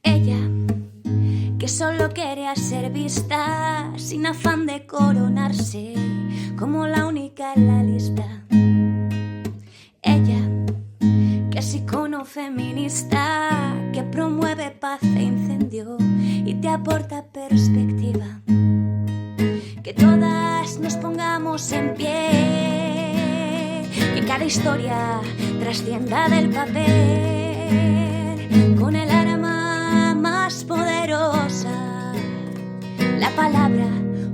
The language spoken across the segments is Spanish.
Ella, que solo quería ser vista sin afán de coronarse como la única en la lista. Ella, que es icono feminista, que promueve paz e incendio y te aporta perspectiva. Que todas nos pongamos en pie, que cada historia trascienda del papel con el arma más poderosa, la palabra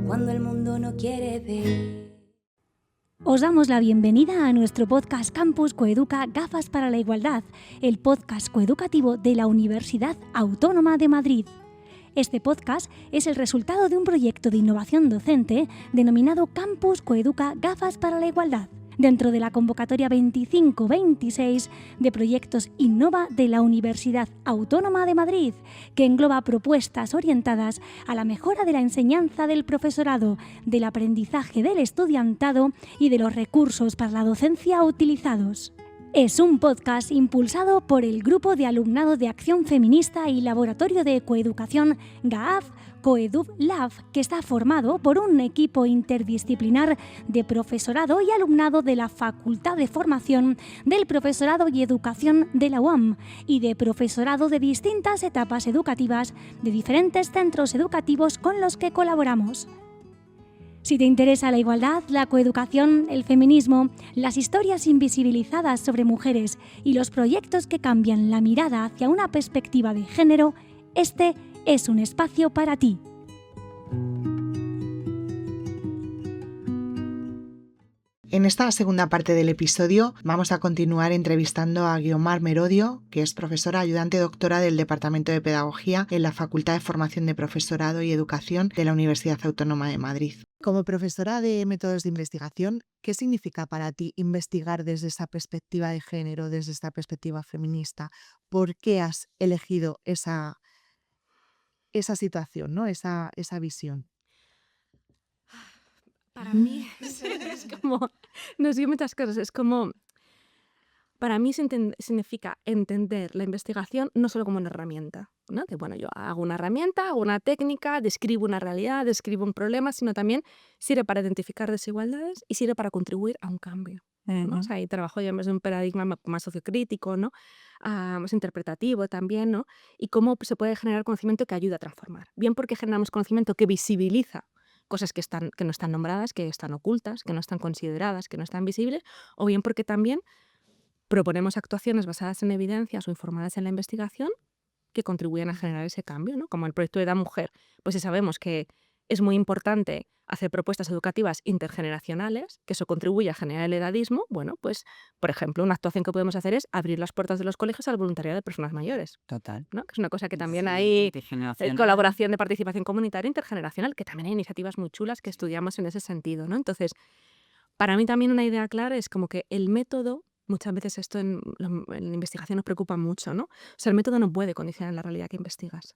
cuando el mundo no quiere ver. Os damos la bienvenida a nuestro podcast Campus Coeduca Gafas para la Igualdad, el podcast coeducativo de la Universidad Autónoma de Madrid. Este podcast es el resultado de un proyecto de innovación docente denominado Campus Coeduca Gafas para la Igualdad, dentro de la convocatoria 25-26 de proyectos Innova de la Universidad Autónoma de Madrid, que engloba propuestas orientadas a la mejora de la enseñanza del profesorado, del aprendizaje del estudiantado y de los recursos para la docencia utilizados. Es un podcast impulsado por el Grupo de Alumnado de Acción Feminista y Laboratorio de Coeducación GAAF Coeduv Lab, que está formado por un equipo interdisciplinar de profesorado y alumnado de la Facultad de Formación del Profesorado y Educación de la UAM y de profesorado de distintas etapas educativas de diferentes centros educativos con los que colaboramos. Si te interesa la igualdad, la coeducación, el feminismo, las historias invisibilizadas sobre mujeres y los proyectos que cambian la mirada hacia una perspectiva de género, este es un espacio para ti. En esta segunda parte del episodio vamos a continuar entrevistando a Guiomar Merodio, que es profesora ayudante doctora del Departamento de Pedagogía en la Facultad de Formación de Profesorado y Educación de la Universidad Autónoma de Madrid. Como profesora de métodos de investigación, ¿qué significa para ti investigar desde esa perspectiva de género, desde esta perspectiva feminista? ¿Por qué has elegido esa situación, ¿no? esa visión? Para mí es como, no sé, muchas cosas, es como, para mí significa entender la investigación no solo como una herramienta, ¿no? Que bueno, yo hago una herramienta, hago una técnica, describo una realidad, describo un problema, sino también sirve para identificar desigualdades y sirve para contribuir a un cambio, ¿no? O sea, ahí trabajo yo en vez de un paradigma más sociocrítico, ¿no? Más interpretativo también, ¿no? Y cómo se puede generar conocimiento que ayuda a transformar. Bien porque generamos conocimiento que visibiliza cosas que no están nombradas, que están ocultas, que no están consideradas, que no están visibles, o bien porque también proponemos actuaciones basadas en evidencias o informadas en la investigación que contribuyen a generar ese cambio, ¿no? Como el proyecto de Da Mujer. Pues si sabemos que es muy importante hacer propuestas educativas intergeneracionales, que eso contribuye a generar el edadismo, bueno, pues, por ejemplo, una actuación que podemos hacer es abrir las puertas de los colegios al voluntariado de personas mayores. Total. ¿No? Que es una cosa que también hay colaboración de participación comunitaria intergeneracional, que también hay iniciativas muy chulas que estudiamos en ese sentido, ¿no? Entonces, para mí también una idea clara es como que el método, muchas veces esto en la investigación nos preocupa mucho, ¿no? O sea, el método no puede condicionar la realidad que investigas.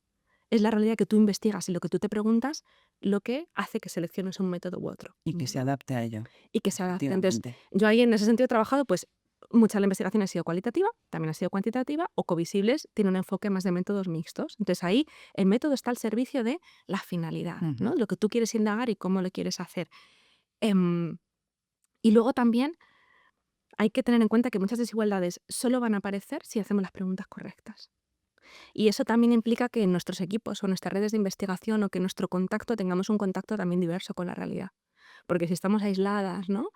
Es la realidad que tú investigas y lo que tú te preguntas lo que hace que selecciones un método u otro. Y que se adapte a ello. Y que se adapte. Entonces, yo ahí en ese sentido he trabajado, pues mucha de la investigación ha sido cualitativa, también ha sido cuantitativa, o Covisibles tiene un enfoque más de métodos mixtos. Entonces ahí el método está al servicio de la finalidad, ¿no? Lo que tú quieres indagar y cómo lo quieres hacer. Y luego también hay que tener en cuenta que muchas desigualdades solo van a aparecer si hacemos las preguntas correctas. Y eso también implica que en nuestros equipos o nuestras redes de investigación o que en nuestro contacto tengamos un contacto también diverso con la realidad. Porque si estamos aisladas, ¿no?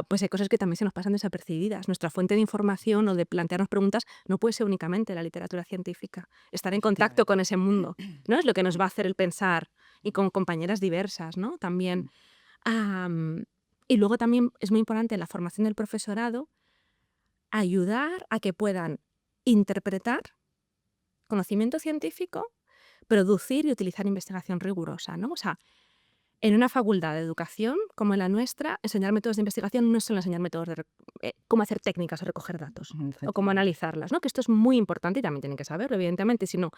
Pues hay cosas que también se nos pasan desapercibidas. Nuestra fuente de información o de plantearnos preguntas no puede ser únicamente la literatura científica. Estar en contacto con ese mundo, ¿no? Es lo que nos va a hacer el pensar y con compañeras diversas, ¿no? También. Y luego también es muy importante en la formación del profesorado ayudar a que puedan interpretar conocimiento científico, producir y utilizar investigación rigurosa, ¿no? O sea, en una facultad de educación como la nuestra, enseñar métodos de investigación no es solo enseñar métodos de cómo hacer técnicas o recoger datos o cómo analizarlas, ¿no? Que esto es muy importante y también tienen que saberlo, evidentemente, sino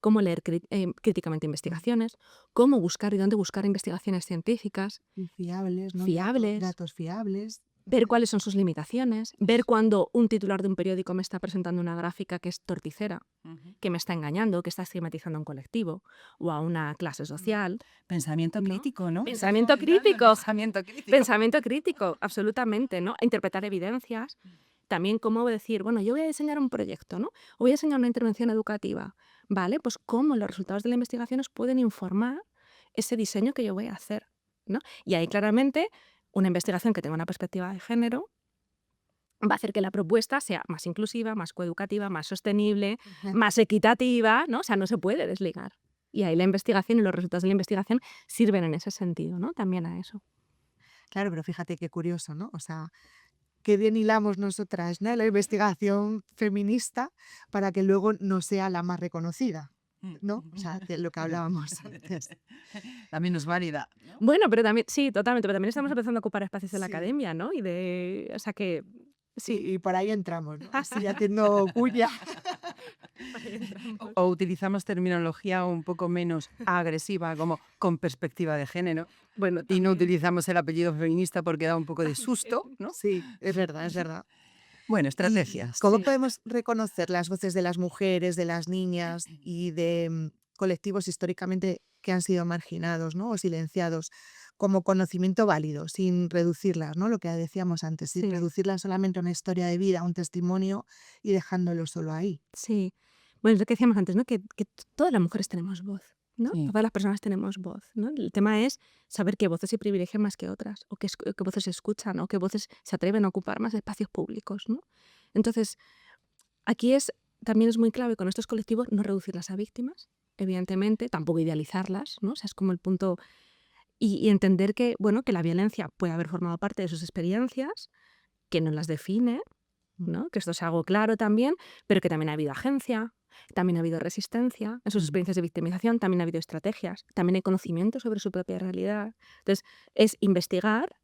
cómo leer críticamente investigaciones, cómo buscar y dónde buscar investigaciones científicas. Fiables, ¿no? Fiables. Datos fiables. ver cuáles son sus limitaciones, ver cuando un titular de un periódico me está presentando una gráfica que es torticera, que me está engañando, que está estigmatizando a un colectivo o a una clase social. Pensamiento ¿no? crítico, ¿no? Pensamiento Estamos entrando en crítico. Pensamiento crítico. Pensamiento crítico, absolutamente, ¿no? Interpretar evidencias. También cómo decir, bueno, yo voy a diseñar un proyecto, ¿no? O voy a diseñar una intervención educativa, ¿vale? Pues cómo los resultados de la investigación nos pueden informar ese diseño que yo voy a hacer, ¿no? Y ahí claramente una investigación que tenga una perspectiva de género va a hacer que la propuesta sea más inclusiva, más coeducativa, más sostenible, más equitativa, ¿no? O sea, no se puede desligar. Y ahí la investigación y los resultados de la investigación sirven en ese sentido, ¿no? También a eso. Claro, pero fíjate qué curioso, ¿no? O sea, qué bien hilamos nosotras, ¿no? La investigación feminista para que luego no sea la más reconocida, ¿no? O sea, de lo que hablábamos antes. También es válida, ¿no? Bueno, pero también, sí, totalmente, pero también estamos empezando a ocupar espacios en la Sí. academia, ¿no? O sea que, sí. Y por ahí entramos, ¿no? Así haciendo cuña. O utilizamos terminología un poco menos agresiva, como con perspectiva de género, Bueno, y no utilizamos el apellido feminista porque da un poco de susto, ¿no? Sí, es verdad, es verdad. Bueno, estrategias. ¿Cómo podemos reconocer las voces de las mujeres, de las niñas y de colectivos históricamente que han sido marginados, ¿no? O silenciados como conocimiento válido, sin reducirlas, ¿no? Lo que decíamos antes, sin Sí. reducirlas solamente a una historia de vida, a un testimonio y dejándolo solo ahí? Sí. Bueno, es lo que decíamos antes, ¿no? Que todas las mujeres tenemos voz, ¿no? Sí. Todas las personas tenemos voz, ¿no? El tema es saber qué voces se privilegian más que otras, o qué voces se escuchan, o qué voces se atreven a ocupar más espacios públicos, ¿no? Entonces, aquí también es muy clave con estos colectivos no reducirlas a víctimas, evidentemente, tampoco idealizarlas, ¿no? O sea, es como el punto. Y entender que, bueno, que la violencia puede haber formado parte de sus experiencias, que no las define, ¿no? Que esto es algo claro también, pero que también ha habido agencia, también ha habido resistencia en sus experiencias de victimización, también ha habido estrategias, también hay conocimiento sobre su propia realidad. Entonces, es investigar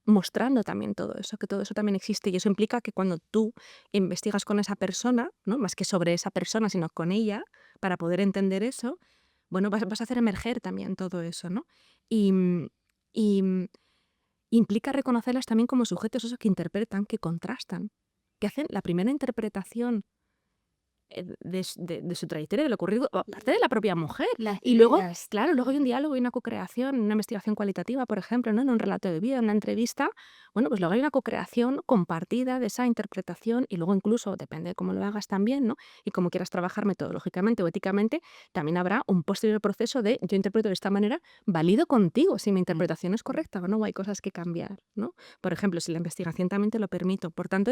mostrando también todo eso, que todo eso también existe, y eso implica que cuando tú investigas con esa persona, ¿no? Más que sobre esa persona, sino con ella, para poder entender eso, bueno, vas a hacer emerger también todo eso, ¿no? Y, y implica reconocerlas también como sujetos esos que interpretan, que contrastan, que hacen la primera interpretación de su trayectoria, de lo ocurrido, aparte de la propia mujer. Y luego, claro, luego hay un diálogo y una co-creación, una investigación cualitativa, por ejemplo, ¿no? En un relato de vida, en una entrevista. Bueno, pues luego hay una co-creación compartida de esa interpretación y luego incluso, depende de cómo lo hagas también, ¿no? Y cómo quieras trabajar metodológicamente o éticamente, también habrá un posterior proceso de yo interpreto de esta manera, valido contigo si mi interpretación es correcta o no, o hay cosas que cambiar, ¿no? Por ejemplo, si la investigación también te lo permito. Por tanto,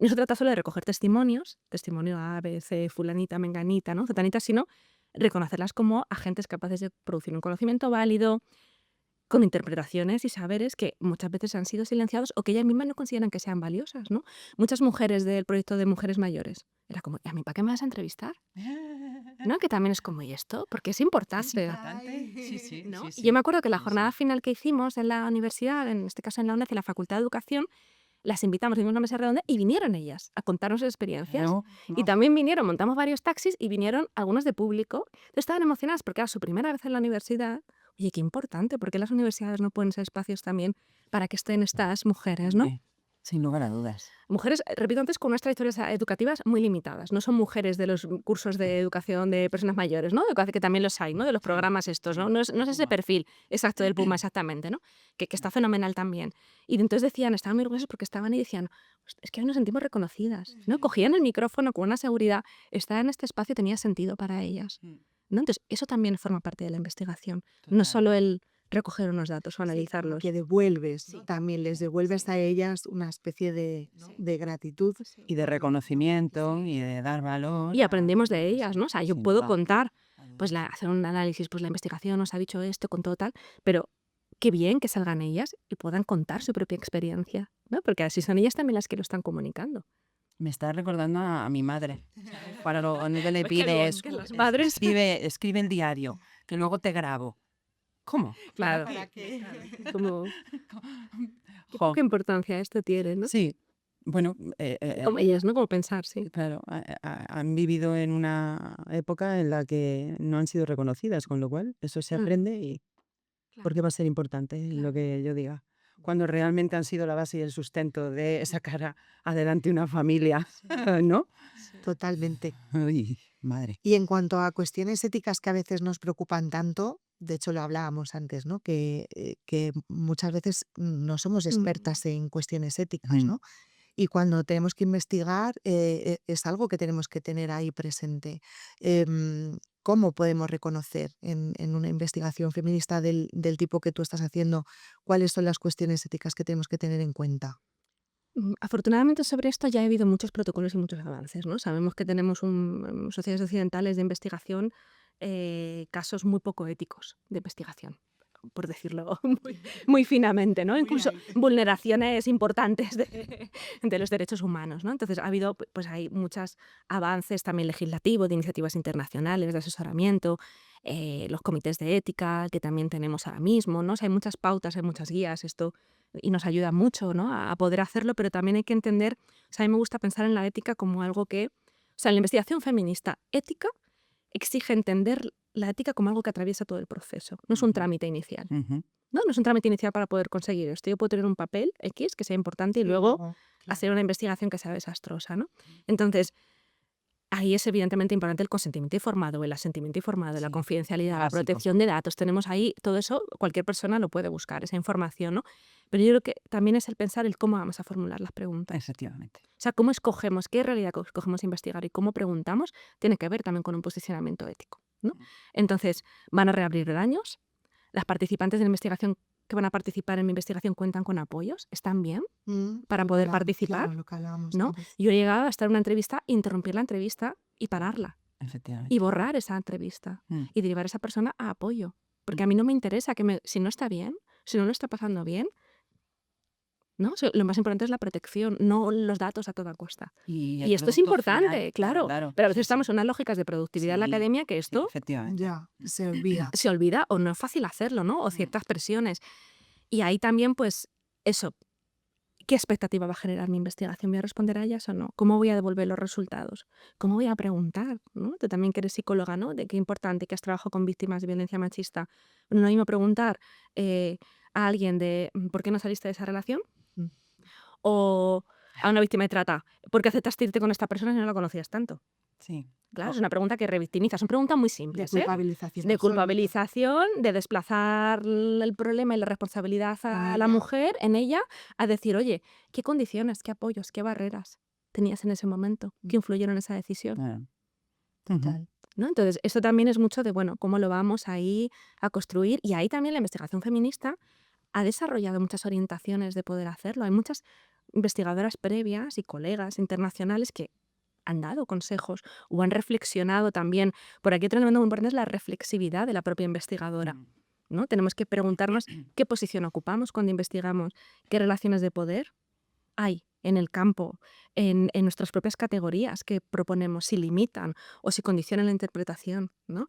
no se trata solo de recoger testimonios, testimonio A, B, C, fulanita, menganita, ¿no? Zetanita, sino reconocerlas como agentes capaces de producir un conocimiento válido, con interpretaciones y saberes que muchas veces han sido silenciados o que ellas mismas no consideran que sean valiosas, ¿no? Muchas mujeres del proyecto de Mujeres Mayores, era como, ¿y a mí para qué me vas a entrevistar? ¿No? Que también es como, ¿y esto? Porque es importante. Sí, sí, ¿no? sí, sí. Y yo me acuerdo que la Sí, jornada sí. final que hicimos en la universidad, en este caso en la UNED, en la Facultad de Educación, las invitamos, dimos una mesa redonda y vinieron ellas a contarnos sus experiencias. No, Y no. también vinieron, montamos varios taxis y vinieron algunos de público. Entonces estaban emocionadas porque era su primera vez en la universidad. Oye, qué importante, porque las universidades no pueden ser espacios también para que estén estas mujeres, ¿no? Sin lugar a dudas. Mujeres, repito antes, con unas trayectorias educativas muy limitadas. No son mujeres de los cursos de educación de personas mayores, ¿no? Que también los hay, ¿no? De los programas estos, ¿no? No es ese perfil exacto del Puma, exactamente, ¿no? Que está fenomenal también. Y entonces decían, estaban muy orgullosas porque estaban y decían, es que hoy nos sentimos reconocidas, ¿no? Cogían el micrófono con una seguridad, estar en este espacio tenía sentido para ellas, ¿no? Entonces, eso también forma parte de la investigación. No solo el recoger unos datos o analizarlos. Que devuelves, Sí. también les devuelves a ellas una especie de gratitud. Y de reconocimiento y de dar valor. Y aprendemos de ellas, ¿no? O sea, yo Sin puedo duda. contar, pues hacer un análisis, pues la investigación nos ha dicho esto con todo tal, pero qué bien que salgan ellas y puedan contar su propia experiencia, ¿no? Porque así son ellas también las que lo están comunicando. Me está recordando a mi madre. Para lo que le Pues qué bien, pides, que las madres- escribe el diario, que luego te grabo. ¿Cómo? Claro. Como, Jo, qué importancia esto tiene, ¿no? sí, bueno, Como ellas, ¿no? Como pensar, sí. claro, han vivido en una época en la que no han sido reconocidas, con lo cual eso se Mm. aprende y Claro. porque va a ser importante lo Claro. que yo diga. cuando realmente han sido la base y el sustento de sacar adelante una familia, ¿no? Totalmente. Uy, madre. Y en cuanto a cuestiones éticas que a veces nos preocupan tanto, de hecho lo hablábamos antes, ¿no? Que muchas veces no somos expertas en cuestiones éticas, Mm. ¿no? Y cuando tenemos que investigar, es algo que tenemos que tener ahí presente. ¿Cómo podemos reconocer en una investigación feminista del tipo que tú estás haciendo cuáles son las cuestiones éticas que tenemos que tener en cuenta? Afortunadamente sobre esto ya ha habido muchos protocolos y muchos avances, ¿no? Sabemos que tenemos sociedades occidentales de investigación casos muy poco éticos de investigación, por decirlo muy finamente, ¿no? Incluso vulneraciones importantes de los derechos humanos, ¿no? Entonces ha habido, pues hay muchos avances también legislativos, de iniciativas internacionales, de asesoramiento, los comités de ética que también tenemos ahora mismo, ¿no? O sea, hay muchas pautas, hay muchas guías, esto y nos ayuda mucho, ¿no? a poder hacerlo, pero también hay que entender, o sea, a mí me gusta pensar en la ética como algo que, o sea, la investigación feminista ética exige entender la ética como algo que atraviesa todo el proceso, no es un trámite inicial, Ujú. ¿no? No es un trámite inicial para poder conseguir esto. Yo puedo tener un papel X que sea importante y luego hacer una investigación que sea desastrosa, ¿no? Entonces, ahí es evidentemente importante el consentimiento informado, el asentimiento informado, la Sí, confidencialidad, la básico. protección de datos. Tenemos ahí todo eso, cualquier persona lo puede buscar, esa información, ¿no? Pero yo creo que también es el pensar el cómo vamos a formular las preguntas. Efectivamente. O sea, cómo escogemos, qué realidad escogemos investigar y cómo preguntamos, tiene que ver también con un posicionamiento ético, ¿no? Entonces, van a reabrir daños. Las participantes de la investigación que van a participar en mi investigación cuentan con apoyos, están bien para poder participar, Claro, lo que hablábamos ¿no? antes. Yo he llegado a estar en una entrevista, interrumpir la entrevista y pararla Efectivamente. y borrar esa entrevista Mm. y derivar a esa persona a apoyo. Porque a mí no me interesa si no está bien, si no lo está pasando bien, ¿no? O sea, lo más importante es la protección, no los datos a toda costa. Y el Y esto es producto importante, final, claro. claro. Pero a Sí, veces estamos sí. en unas lógicas de productividad en la Sí, academia que sí, esto efectivamente. Ya, se olvida. se olvida o no es fácil hacerlo, ¿no? O ciertas presiones. Y ahí también, pues, eso, ¿qué expectativa va a generar mi investigación? ¿Voy a responder a ellas o no? ¿Cómo voy a devolver los resultados? ¿Cómo voy a preguntar? ¿No? Tú también que eres psicóloga, ¿no? De qué importante que has trabajado con víctimas de violencia machista. No es lo mismo preguntar a alguien de ¿por qué no saliste de esa relación? Mm. O a una víctima de trata, ¿por qué aceptaste irte con esta persona si no la conocías tanto? Sí. Claro, es una pregunta que revictimiza. Son preguntas muy De simples, culpabilización de absoluta. culpabilización, de desplazar el problema y la responsabilidad a la ella. mujer, en ella, a decir, oye, ¿qué condiciones, qué apoyos, qué barreras tenías en ese momento que influyeron en esa decisión? Claro. Ujú. Total. ¿No? Entonces, esto también es mucho de, bueno, cómo lo vamos ahí a construir. Y ahí también la investigación feminista ha desarrollado muchas orientaciones de poder hacerlo. Hay muchas investigadoras previas y colegas internacionales que han dado consejos o han reflexionado también. Por aquí otro elemento muy importante es la reflexividad de la propia investigadora, Mm. ¿no? Tenemos que preguntarnos qué posición ocupamos cuando investigamos, qué relaciones de poder hay en el campo, en nuestras propias categorías que proponemos, si limitan o si condicionan la interpretación, ¿no?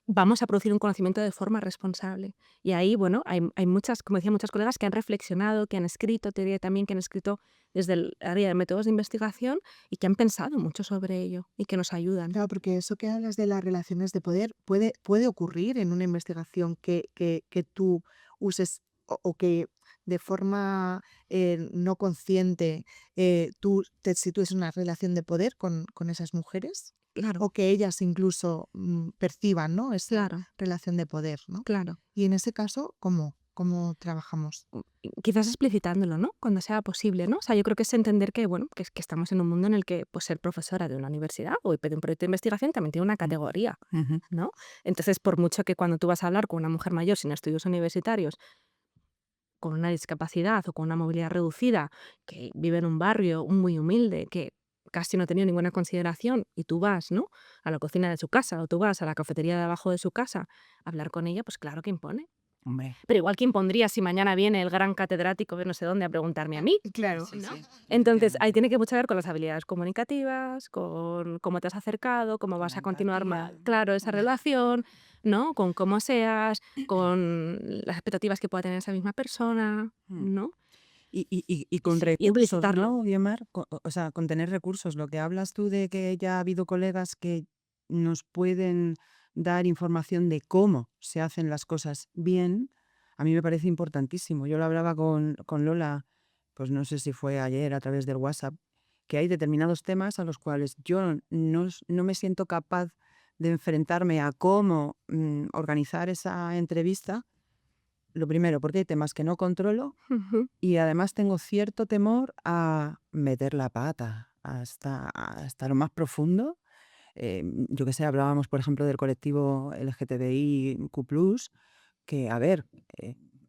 Vamos a producir un conocimiento de forma responsable. Y ahí, bueno, hay muchas, como decía, muchas colegas que han reflexionado, que han escrito, te diría también que han escrito desde el área de métodos de investigación y que han pensado mucho sobre ello y que nos ayudan. Claro, porque eso que hablas de las relaciones de poder puede ocurrir en una investigación que tú uses o que de forma no consciente tú te sitúes en una relación de poder con esas mujeres Claro, o que ellas incluso perciban, ¿no? Esa claro, relación de poder, ¿no? claro. Y en ese caso, ¿cómo trabajamos? Quizás explicitándolo, ¿no? Cuando sea posible, ¿no? O sea, yo creo que es entender que, bueno, que estamos en un mundo en el que pues, ser profesora de una universidad o de un proyecto de investigación también tiene una categoría, Ujú. ¿no? Entonces, por mucho que cuando tú vas a hablar con una mujer mayor sin estudios universitarios, con una discapacidad o con una movilidad reducida, que vive en un barrio muy humilde, que casi no ha tenido ninguna consideración, y tú vas, ¿no? A la cocina de su casa o tú vas a la cafetería de abajo de su casa a hablar con ella, pues claro que impone. Hombre. Pero igual que impondría si mañana viene el gran catedrático de no sé dónde a preguntarme a mí. Claro. Sí, ¿no? sí, Entonces, ahí efectivamente. tiene que mucho ver con las habilidades comunicativas, con cómo te has acercado, cómo vas La a continuar, empatía. claro, esa relación, ¿no? Con cómo seas, con las expectativas que pueda tener esa misma persona, Mm. ¿no? Y con Y recursos, explicitarlo. ¿no, Guiomar? O sea, con tener recursos. Lo que hablas tú de que ya ha habido colegas que nos pueden dar información de cómo se hacen las cosas bien, a mí me parece importantísimo. Yo lo hablaba con Lola, pues no sé si fue ayer a través del WhatsApp, que hay determinados temas a los cuales yo no me siento capaz de enfrentarme a cómo organizar esa entrevista. Lo primero, porque hay temas que no controlo Ujú. y además tengo cierto temor a meter la pata hasta lo más profundo. Yo qué sé, hablábamos, por ejemplo, del colectivo LGTBIQ+, que, a ver,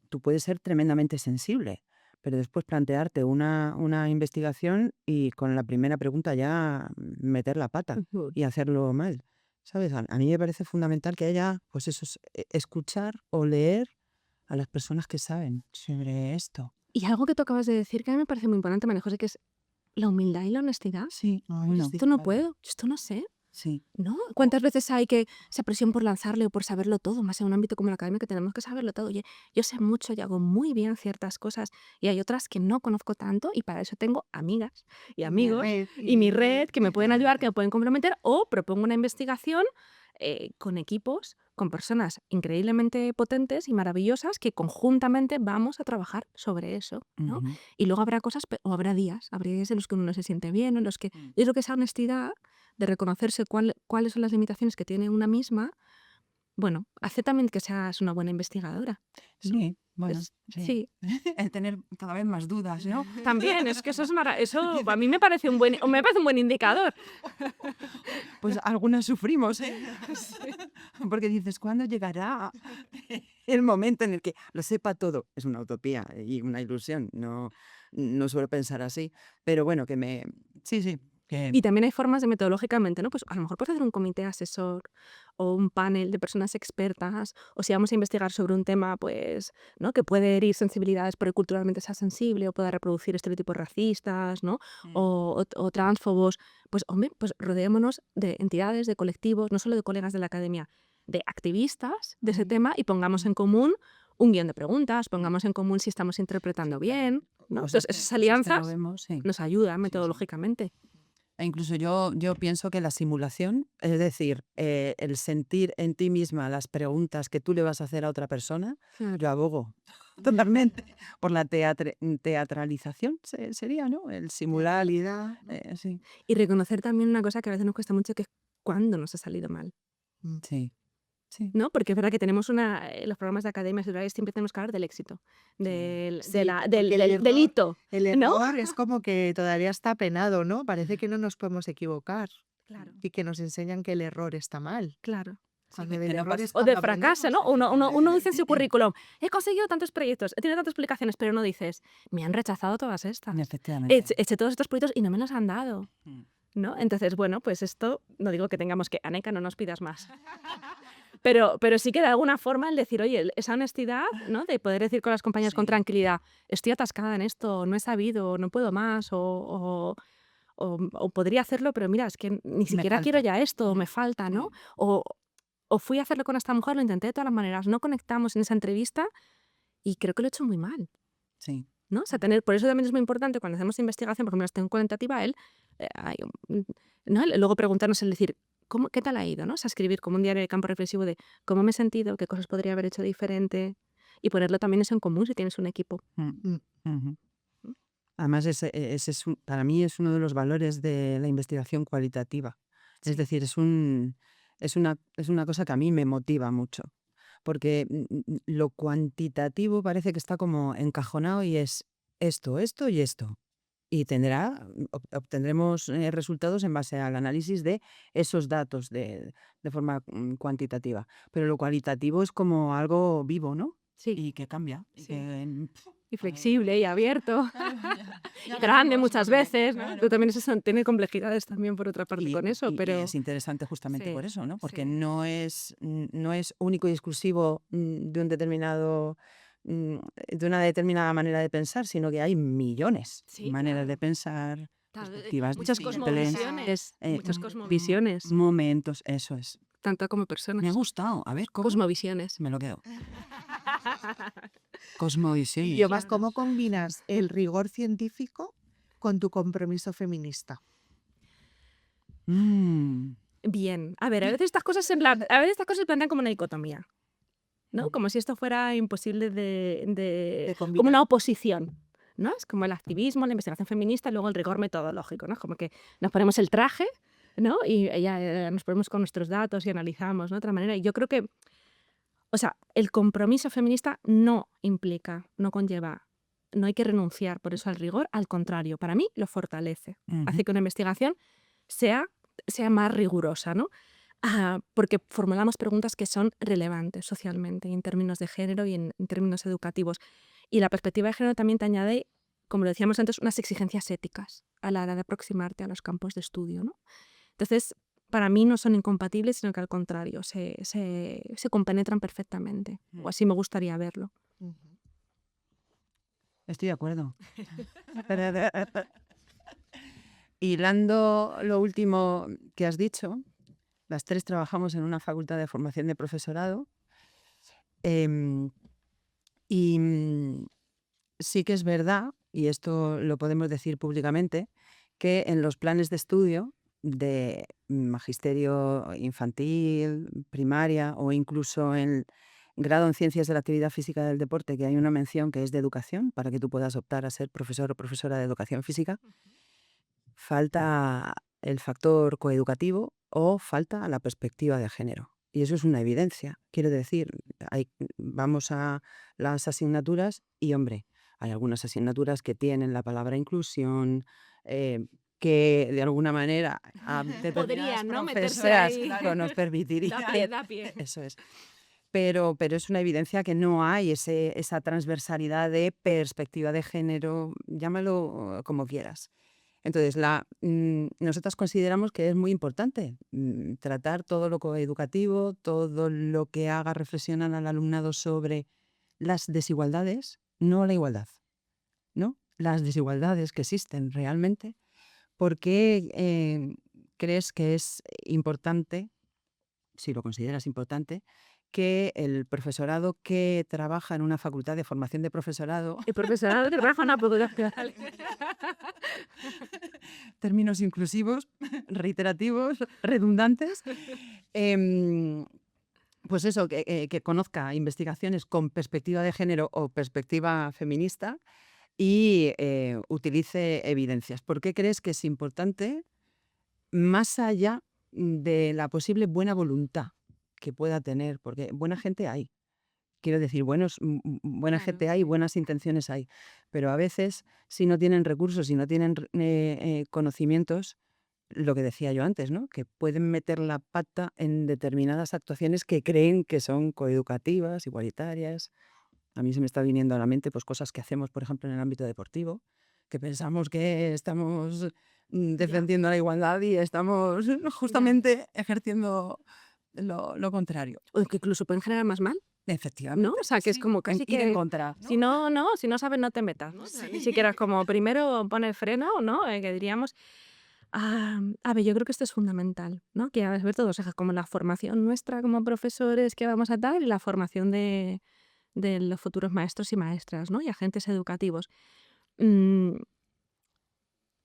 tú puedes ser tremendamente sensible, pero después plantearte una investigación y con la primera pregunta ya meter la pata Ujú. y hacerlo mal, ¿sabes? A mí me parece fundamental que haya, pues eso, escuchar o leer a las personas que saben sobre esto. Y algo que tú acabas de decir que a mí me parece muy importante, María José, que es la humildad y la honestidad. Sí, Ay, bueno, sí, Esto no claro. puedo, yo esto no sé, sí. ¿no? ¿Cuántas veces hay que esa presión por lanzarle o por saberlo todo, más en un ámbito como la academia que tenemos que saberlo todo? Oye, yo sé mucho y hago muy bien ciertas cosas y hay otras que no conozco tanto y para eso tengo amigas y amigos y mi red que me pueden ayudar, que me pueden complementar o propongo una investigación con equipos, con personas increíblemente potentes y maravillosas que conjuntamente vamos a trabajar sobre eso, ¿no? Ujú. Y luego habrá cosas, o habrá días en los que uno no se siente bien, o en los que... Yo creo que esa honestidad de reconocerse cuáles son las limitaciones que tiene una misma, bueno, hace también que seas una buena investigadora, ¿no? Sí, bueno, sí. Sí, El tener cada vez más dudas, ¿no? también, es que eso eso a mí me parece un buen indicador. Pues algunas sufrimos, ¿eh? Porque dices, ¿cuándo llegará el momento en el que lo sepa todo? Es una utopía y una ilusión, no suelo pensar así, pero bueno, sí, que Y también hay formas de metodológicamente, ¿no? Pues a lo mejor puedes hacer un comité asesor o un panel de personas expertas, o si vamos a investigar sobre un tema, pues, ¿no? Que puede herir sensibilidades porque culturalmente sea sensible o pueda reproducir estereotipos racistas, ¿no? O transfobos, pues, hombre, pues rodeémonos de entidades, de colectivos, no solo de colegas de la academia, de activistas de ese tema y pongamos en común un guión de preguntas, pongamos en común si estamos interpretando bien, ¿no? cosas Entonces, esas cosas que no alianzas vemos, sí. nos ayudan Sí, sí. metodológicamente. E incluso yo pienso que la simulación, es decir, el sentir en ti misma las preguntas que tú le vas a hacer a otra persona, yo abogo totalmente por la teatralización, sería, ¿no? El simular, Realidad, ¿no? sí, Y reconocer también una cosa que a veces nos cuesta mucho, que es cuándo nos ha salido mal, Mm. sí, sí. ¿no? Porque es verdad que tenemos los programas de academias rurales siempre tenemos que hablar del éxito, del, de Sí, la, porque del, el del, del error, hito, el ¿no? error es como que todavía está penado, ¿no? Parece que no nos podemos equivocar Claro, y que nos enseñan que el error está mal. claro. Cuando que del no error pasa- es O del cuando fracaso, ¿no? aprendemos. Uno dice en su currículum, he conseguido tantos proyectos, he tenido tantas publicaciones, pero no dices, me han rechazado todas estas. Efectivamente. Eché todos estos proyectos y no me los han dado, Mm. ¿no? Entonces, bueno, pues esto, no digo que tengamos que, Aneca, no nos pidas más. Pero sí que de alguna forma el decir, oye, esa honestidad, ¿no? De poder decir con las compañeras con Sí. tranquilidad, estoy atascada en esto, no he sabido, no puedo más, o podría hacerlo, pero mira, es que ni siquiera quiero falta. ya esto, o me falta, ¿no? O fui a hacerlo con esta mujer, lo intenté de todas las maneras, no conectamos en esa entrevista y creo que lo he hecho muy mal, Sí. ¿no? O sea, por eso también es muy importante cuando hacemos investigación, por ejemplo, tengo cualitativa, ¿no? Luego preguntarnos, el decir, ¿qué tal ha ido? ¿No? O sea, escribir como un diario de campo reflexivo de cómo me he sentido, qué cosas podría haber hecho diferente y ponerlo también eso en común si tienes un equipo. Mm. Ujú. Además, ese para mí es uno de los valores de la investigación cualitativa. Sí. Es decir, es una cosa que a mí me motiva mucho, porque lo cuantitativo parece que está como encajonado y es esto, esto y esto. Y obtendremos resultados en base al análisis de esos datos de forma cuantitativa. Pero lo cualitativo es como algo vivo, ¿no? Sí. Y que cambia. Y Sí. que, Y flexible y abierto. Y ya grande veremos, muchas porque, veces, ¿no? claro. Tú también eso tiene complejidades también por otra parte con eso, Y pero es interesante justamente Sí, por eso, ¿no? Porque sí. no es único y exclusivo de un determinado, de una determinada manera de pensar, sino que hay millones de Sí, maneras claro. de pensar, perspectivas Muchas disímiles, cosmovisiones, muchas mm, cosmovisiones, momentos, eso es. tanto como Me ha personas. gustado. A ver, ¿cómo? Cosmovisiones. Me lo quedo. Cosmovisión. Y yo más, Claro. ¿cómo combinas el rigor científico con tu compromiso feminista? Mm, Bien. A ver, a veces estas cosas se plantean como una dicotomía, ¿no? Como si esto fuera imposible De como combinar. una oposición, ¿no? Es como el activismo, la investigación feminista y luego el rigor metodológico, ¿no? Como que nos ponemos el traje, ¿no? Y ya nos ponemos con nuestros datos y analizamos, ¿no? De otra manera. Y yo creo que, o sea, el compromiso feminista no implica, no conlleva, no hay que renunciar por eso al rigor, al contrario, para mí lo fortalece. Hace Ujú. que una investigación sea más rigurosa, ¿no? Porque formulamos preguntas que son relevantes socialmente y en términos de género y en términos educativos. Y la perspectiva de género también te añade, como lo decíamos antes, unas exigencias éticas a la hora de aproximarte a los campos de estudio, ¿no? Entonces, para mí no son incompatibles, sino que al contrario, se compenetran perfectamente. O así me gustaría verlo. Ujú. Estoy de acuerdo. Hilando lo último que has dicho, las tres trabajamos en una facultad de formación de profesorado. em, y sí que es verdad, y esto lo podemos decir públicamente, que en los planes de estudio de magisterio infantil, primaria o incluso en grado en ciencias de la actividad física y del deporte, que hay una mención que es de educación, para que tú puedas optar a ser profesor o profesora de educación física, falta el factor coeducativo o falta la perspectiva de género. Y eso es una evidencia. Quiero decir, vamos a las asignaturas y, hombre, hay algunas asignaturas que tienen la palabra inclusión, que de alguna manera a determinadas Podrían, ¿no? Meterse profesoras, ahí. claro, nos Da permitirían. pie, da pie. Eso es. Pero es una evidencia que no hay esa transversalidad de perspectiva de género, llámalo como quieras. Entonces, nosotras consideramos que es muy importante tratar todo lo coeducativo, todo lo que haga reflexionar al alumnado sobre las desigualdades, no la igualdad, ¿no? Las desigualdades que existen realmente. ¿Por qué crees que es importante, si lo consideras importante, que el profesorado que trabaja en una facultad de formación de profesorado, El profesorado que trabaja en una facultad. términos inclusivos, reiterativos, redundantes, em, pues eso, que conozca investigaciones con perspectiva de género o perspectiva feminista y utilice evidencias? ¿Por qué crees que es importante, más allá de la posible buena voluntad que pueda tener? Porque buena gente hay. Quiero decir, buena Claro, gente hay, buenas intenciones hay, pero a veces, si no tienen recursos, si no tienen conocimientos, lo que decía yo antes, ¿no? Que pueden meter la pata en determinadas actuaciones que creen que son coeducativas, igualitarias. A mí se me está viniendo a la mente pues cosas que hacemos, por ejemplo, en el ámbito deportivo, que pensamos que estamos defendiendo la igualdad y estamos justamente ejerciendo lo contrario. O que incluso pueden generar más mal, ¿no? Efectivamente, O sea, que es sí, como casi ir en que contra, ¿no? si no sabes, no te metas, ¿no? O sea, ni siquiera es como primero pone el freno, ¿no? Que diríamos. A ver, yo creo que esto es fundamental, ¿no? Que a ver todos ejes, como la formación nuestra como profesores que vamos a dar y la formación de los futuros maestros y maestras, ¿no? Y agentes educativos. Mm,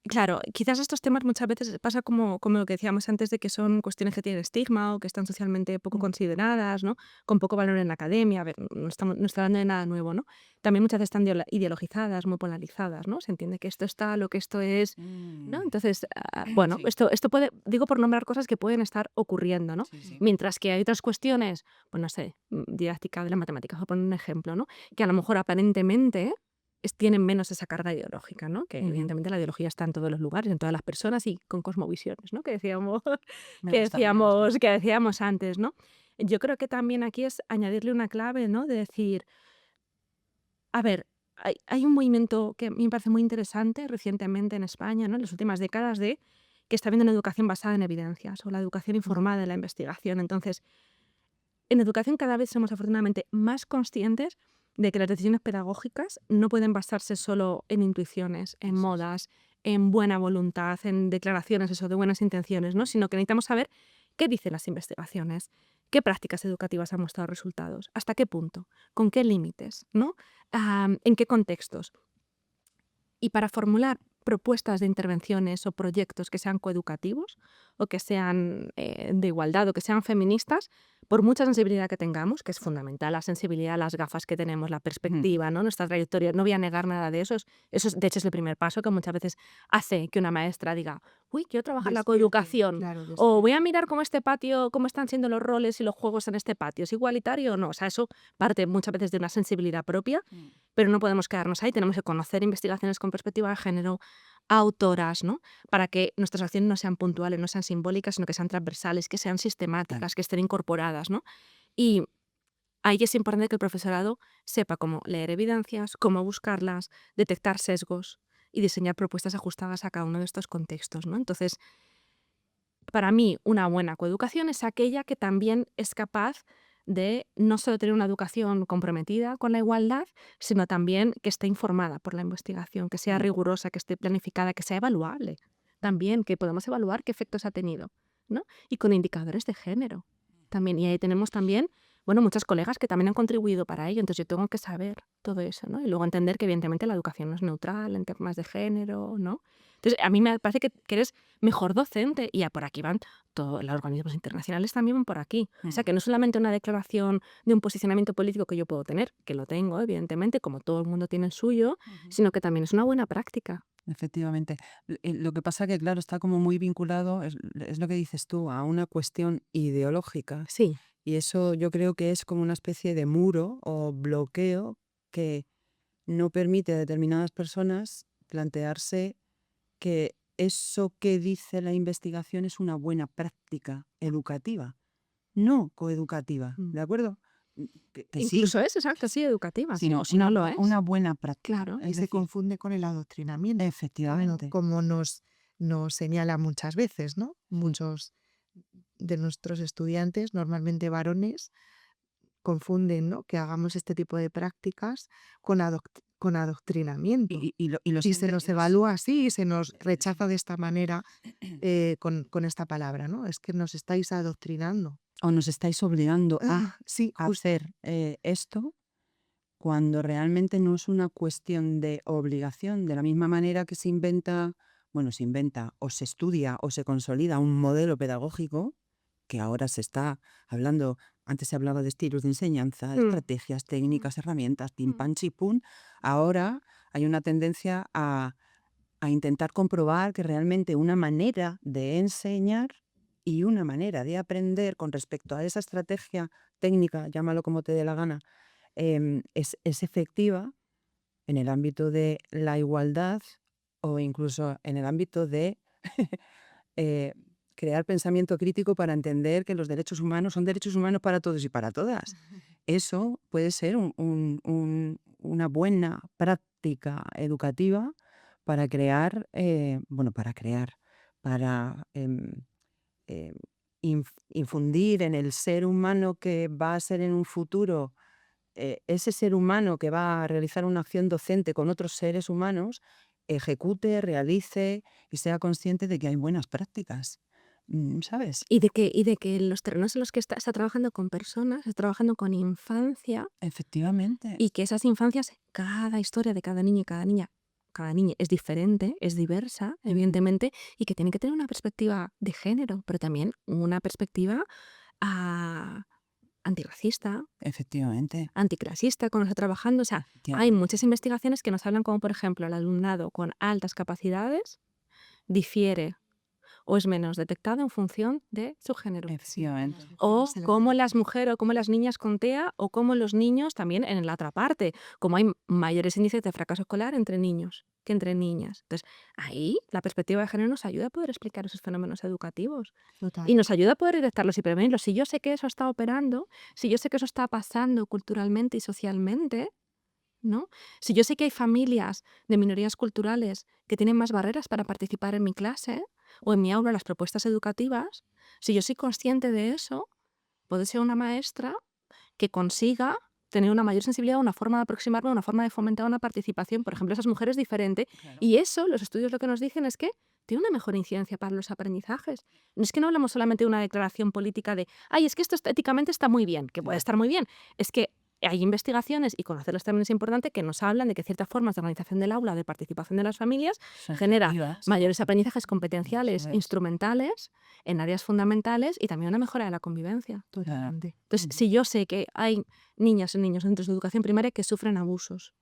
Claro, quizás estos temas muchas veces pasa como lo que decíamos antes de que son cuestiones que tienen estigma o que están socialmente poco consideradas, ¿no? Con poco valor en la academia. A ver, no está hablando de nada nuevo, ¿no? También muchas veces están ideologizadas, muy polarizadas, ¿no? Se entiende que esto está, lo que esto es, ¿no? Entonces, bueno, Sí, esto puede, digo por nombrar cosas que pueden estar ocurriendo, ¿no? sí, sí. Mientras que hay otras cuestiones, pues no sé, didáctica de la matemática, voy a poner un ejemplo, ¿no? Que a lo mejor aparentemente tienen menos esa carga ideológica, ¿no? Que Ujú. evidentemente la ideología está en todos los lugares, en todas las personas y con cosmovisiones, ¿no? Que decíamos, Me que gusta, me gusta. decíamos, que decíamos antes, ¿no? Yo creo que también aquí es añadirle una clave, ¿no? De decir, a ver, hay un movimiento que a mí me parece muy interesante recientemente en España, ¿no? En las últimas décadas de que está habiendo una educación basada en evidencias o la educación informada en la investigación. Entonces, en educación cada vez somos afortunadamente más conscientes de que las decisiones pedagógicas no pueden basarse solo en intuiciones, en Eso es. modas, en buena voluntad, en declaraciones de buenas intenciones, ¿no? Sino que necesitamos saber qué dicen las investigaciones, qué prácticas educativas han mostrado resultados, hasta qué punto, con qué límites, ¿no? En qué contextos. Y para formular propuestas de intervenciones o proyectos que sean coeducativos o que sean de igualdad o que sean feministas, por mucha sensibilidad que tengamos, que es fundamental, la sensibilidad, las gafas que tenemos, la perspectiva, ¿no? Nuestra trayectoria, no voy a negar nada de eso. De hecho, es el primer paso que muchas veces hace que una maestra diga, uy, quiero trabajar la Despierte, coeducación. claro, O despierte. voy a mirar cómo este patio, cómo están siendo los roles y los juegos en este patio. ¿Es igualitario o no? O sea, eso parte muchas veces de una sensibilidad propia, pero no podemos quedarnos ahí. Tenemos que conocer investigaciones con perspectiva de género, autoras, ¿no? Para que nuestras acciones no sean puntuales, no sean simbólicas, sino que sean transversales, que sean sistemáticas, Claro. que estén incorporadas, ¿no? Y ahí es importante que el profesorado sepa cómo leer evidencias, cómo buscarlas, detectar sesgos y diseñar propuestas ajustadas a cada uno de estos contextos, ¿no? Entonces, para mí, una buena coeducación es aquella que también es capaz de no solo tener una educación comprometida con la igualdad, sino también que esté informada por la investigación, que sea rigurosa, que esté planificada, que sea evaluable también, que podamos evaluar qué efectos ha tenido, ¿no? Y con indicadores de género también. Y ahí tenemos también, bueno, muchas colegas que también han contribuido para ello, entonces yo tengo que saber todo eso, ¿no? Y luego entender que evidentemente la educación no es neutral en temas de género, ¿no? Entonces, a mí me parece que eres mejor docente y por aquí van todos los organismos internacionales también van por aquí. O sea, que no es solamente una declaración de un posicionamiento político que yo puedo tener, que lo tengo, evidentemente, como todo el mundo tiene el suyo, sino que también es una buena práctica. Efectivamente. Lo que pasa que, claro, está como muy vinculado, es lo que dices tú, a una cuestión ideológica. Sí, Y eso yo creo que es como una especie de muro o bloqueo que no permite a determinadas personas plantearse que eso que dice la investigación es una buena práctica educativa, no coeducativa, Mm. ¿de acuerdo? Que sí, incluso es exacto, sí, educativa, sino o si no lo es. una buena práctica. Claro. Y Es se decir, confunde con el adoctrinamiento, efectivamente. como nos señala muchas veces, ¿no? Muchos de nuestros estudiantes, normalmente varones, confunden, ¿no? Que hagamos este tipo de prácticas con adoctrinamiento. Y los Y se nos evalúa así y se nos rechaza de esta manera con esta palabra, ¿no? Es que nos estáis adoctrinando. o nos estáis obligando a Sí, justo. hacer esto cuando realmente no es una cuestión de obligación, de la misma manera que se inventa o se estudia o se consolida un modelo pedagógico, que ahora se está hablando, antes se hablaba de estilos de enseñanza, estrategias, técnicas, herramientas, pim, pam, chipún. Ahora hay una tendencia a intentar comprobar que realmente una manera de enseñar y una manera de aprender con respecto a esa estrategia técnica, llámalo como te dé la gana, es efectiva en el ámbito de la igualdad o incluso en el ámbito de eh, crear pensamiento crítico para entender que los derechos humanos son derechos humanos para todos y para todas. Eso puede ser una buena práctica educativa para crear, para infundir en el ser humano que va a ser en un futuro ese ser humano que va a realizar una acción docente con otros seres humanos, ejecute, realice y sea consciente de que hay buenas prácticas, ¿sabes? Y de que los terrenos en los que está trabajando con personas, está trabajando con infancia, Efectivamente. y que esas infancias, cada historia de cada niño y cada niña es diferente, es diversa, evidentemente, y que tiene que tener una perspectiva de género, pero también una perspectiva antirracista, Efectivamente. anticlasista, cuando está trabajando. O sea, hay muchas investigaciones que nos hablan como, por ejemplo, el alumnado con altas capacidades difiere o es menos detectado en función de su género. Efectivamente. O Se lo- como las mujeres o como las niñas con TEA o como los niños también en la otra parte, como hay mayores índices de fracaso escolar entre niños que entre niñas. Entonces, ahí la perspectiva de género nos ayuda a poder explicar esos fenómenos educativos Total. y nos ayuda a poder detectarlos y prevenirlos. Si yo sé que eso está operando, si yo sé que eso está pasando culturalmente y socialmente, ¿no? Si yo sé que hay familias de minorías culturales que tienen más barreras para participar en mi clase o en mi aula, en las propuestas educativas, si yo soy consciente de eso, puedo ser una maestra que consiga tener una mayor sensibilidad, una forma de aproximarme, una forma de fomentar una participación, por ejemplo, esas mujeres diferente. Y eso, los estudios lo que nos dicen es que tiene una mejor incidencia para los aprendizajes. No es que no hablamos solamente de una declaración política de, ay, es que esto éticamente está muy bien, que puede estar muy bien. Es que Hay investigaciones, y conocerlas también es importante, que nos hablan de que ciertas formas de organización del aula, de participación de las familias, Son genera efectivas. mayores aprendizajes competenciales, Eso es. instrumentales, en áreas fundamentales y también una mejora de la convivencia. Totalmente. Entonces, si yo sé que hay niñas y niños en centros de educación primaria que sufren abusos,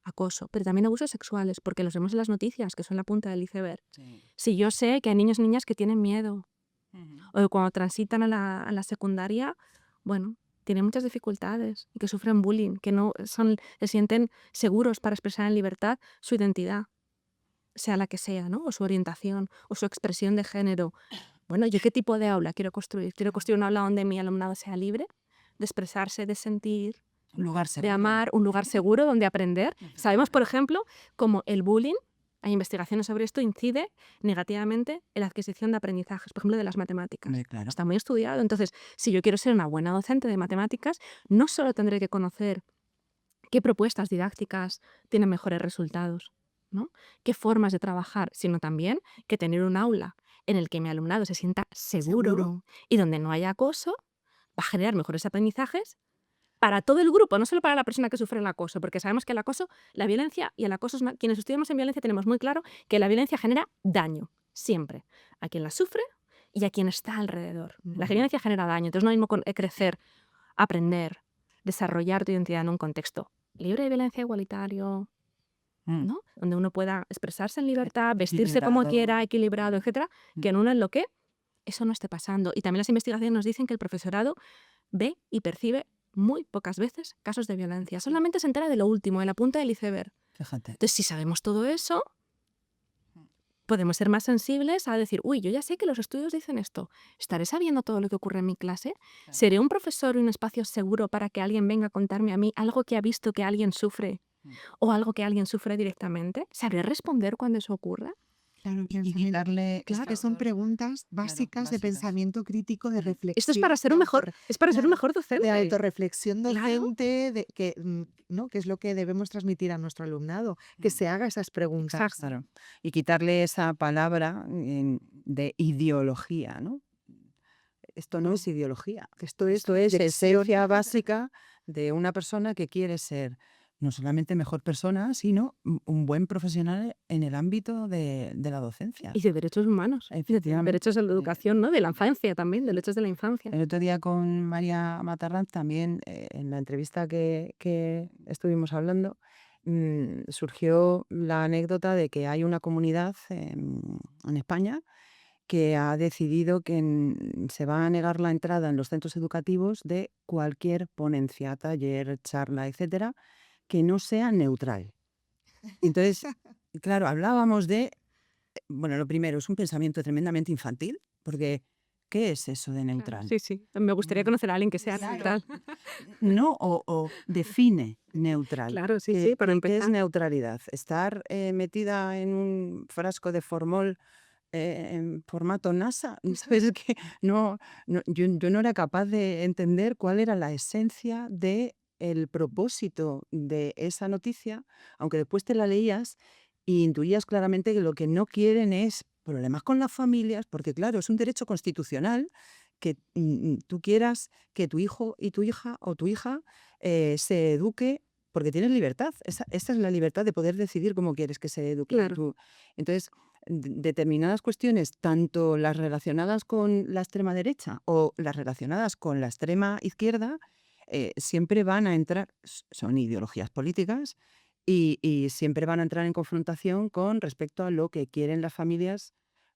acoso, pero también abusos sexuales, porque los vemos en las noticias, que son la punta del iceberg. Sí. Si yo sé que hay niños y niñas que tienen miedo, Ujú. o que cuando transitan a la secundaria, bueno, tienen muchas dificultades y que sufren bullying, que no se sienten seguros para expresar en libertad su identidad, sea la que sea, ¿no? O su orientación, o su expresión de género. Bueno, ¿yo qué tipo de aula quiero construir? ¿Quiero construir un aula donde mi alumnado sea libre de expresarse, de sentir, Un lugar de seguro. amar, un lugar seguro donde aprender? Sabemos, por ejemplo, cómo el bullying, hay investigaciones sobre esto, incide negativamente en la adquisición de aprendizajes, por ejemplo, de las matemáticas. Hombre, claro. Está muy estudiado. Entonces, si yo quiero ser una buena docente de matemáticas, no solo tendré que conocer qué propuestas didácticas tienen mejores resultados, ¿no? Qué formas de trabajar, sino también que tener un aula en el que mi alumnado se sienta seguro y donde no haya acoso va a generar mejores aprendizajes para todo el grupo, no solo para la persona que sufre el acoso, porque sabemos que el acoso, la violencia y el acoso, quienes estudiamos en violencia tenemos muy claro que la violencia genera daño, siempre, a quien la sufre y a quien está alrededor. La violencia genera daño, entonces no es lo mismo crecer, aprender, desarrollar tu identidad en un contexto libre de violencia, igualitario, Mm. ¿no? Donde uno pueda expresarse en libertad, vestirse como Equilibrado. quiera, equilibrado, etcétera, que en uno en lo que eso no esté pasando. Y también las investigaciones nos dicen que el profesorado ve y percibe muy pocas veces casos de violencia. Solamente se entera de lo último, de la punta del iceberg. Fíjate. Entonces, si sabemos todo eso, podemos ser más sensibles a decir, uy, yo ya sé que los estudios dicen esto. ¿Estaré sabiendo todo lo que ocurre en mi clase? ¿Seré un profesor y un espacio seguro para que alguien venga a contarme a mí algo que ha visto que alguien sufre o algo que alguien sufre directamente? ¿Sabré responder cuando eso ocurra? Claro, Y darle es que son preguntas básicas de básicas. pensamiento crítico, de reflexión. Esto es para ser un mejor, es para ser un mejor De docente. autorreflexión Claro. docente, de que, ¿no? Que es lo que debemos transmitir a nuestro alumnado, que se haga esas preguntas. Exacto. Claro. Y quitarle esa palabra de ideología, ¿no? Esto no es ideología. Esto es Esto es lección. esencia básica de una persona que quiere ser no solamente mejor persona, sino un buen profesional en el ámbito de la docencia. Y de derechos humanos, y de Efectivamente. derechos a la educación, ¿no? De la infancia también, derechos de la infancia. El otro día con María Matarranz también, en la entrevista que estuvimos hablando, surgió la anécdota de que hay una comunidad en España que ha decidido que se va a negar la entrada en los centros educativos de cualquier ponencia, taller, charla, etcétera, que no sea neutral. Entonces, claro, hablábamos de, bueno, lo primero, es un pensamiento tremendamente infantil, porque ¿qué es eso de neutral? Sí, sí. Me gustaría conocer a alguien que sea Claro. neutral. No, o define neutral. Claro, sí, ¿Qué- sí, para qué- ¿Qué es empezar. neutralidad? ¿Estar metida en un frasco de formol en formato NASA? ¿Sabes? Que yo no era capaz de entender cuál era la esencia de el propósito de esa noticia, aunque después te la leías y intuías claramente que lo que no quieren es problemas con las familias, porque claro, es un derecho constitucional que tú quieras que tu hijo y tu hija o tu hija se eduque porque tienes libertad. Esa es la libertad de poder decidir cómo quieres que se eduque. Claro. Entonces, determinadas cuestiones, tanto las relacionadas con la extrema derecha o las relacionadas con la extrema izquierda, siempre van a entrar, son ideologías políticas, y siempre van a entrar en confrontación con respecto a lo que quieren las familias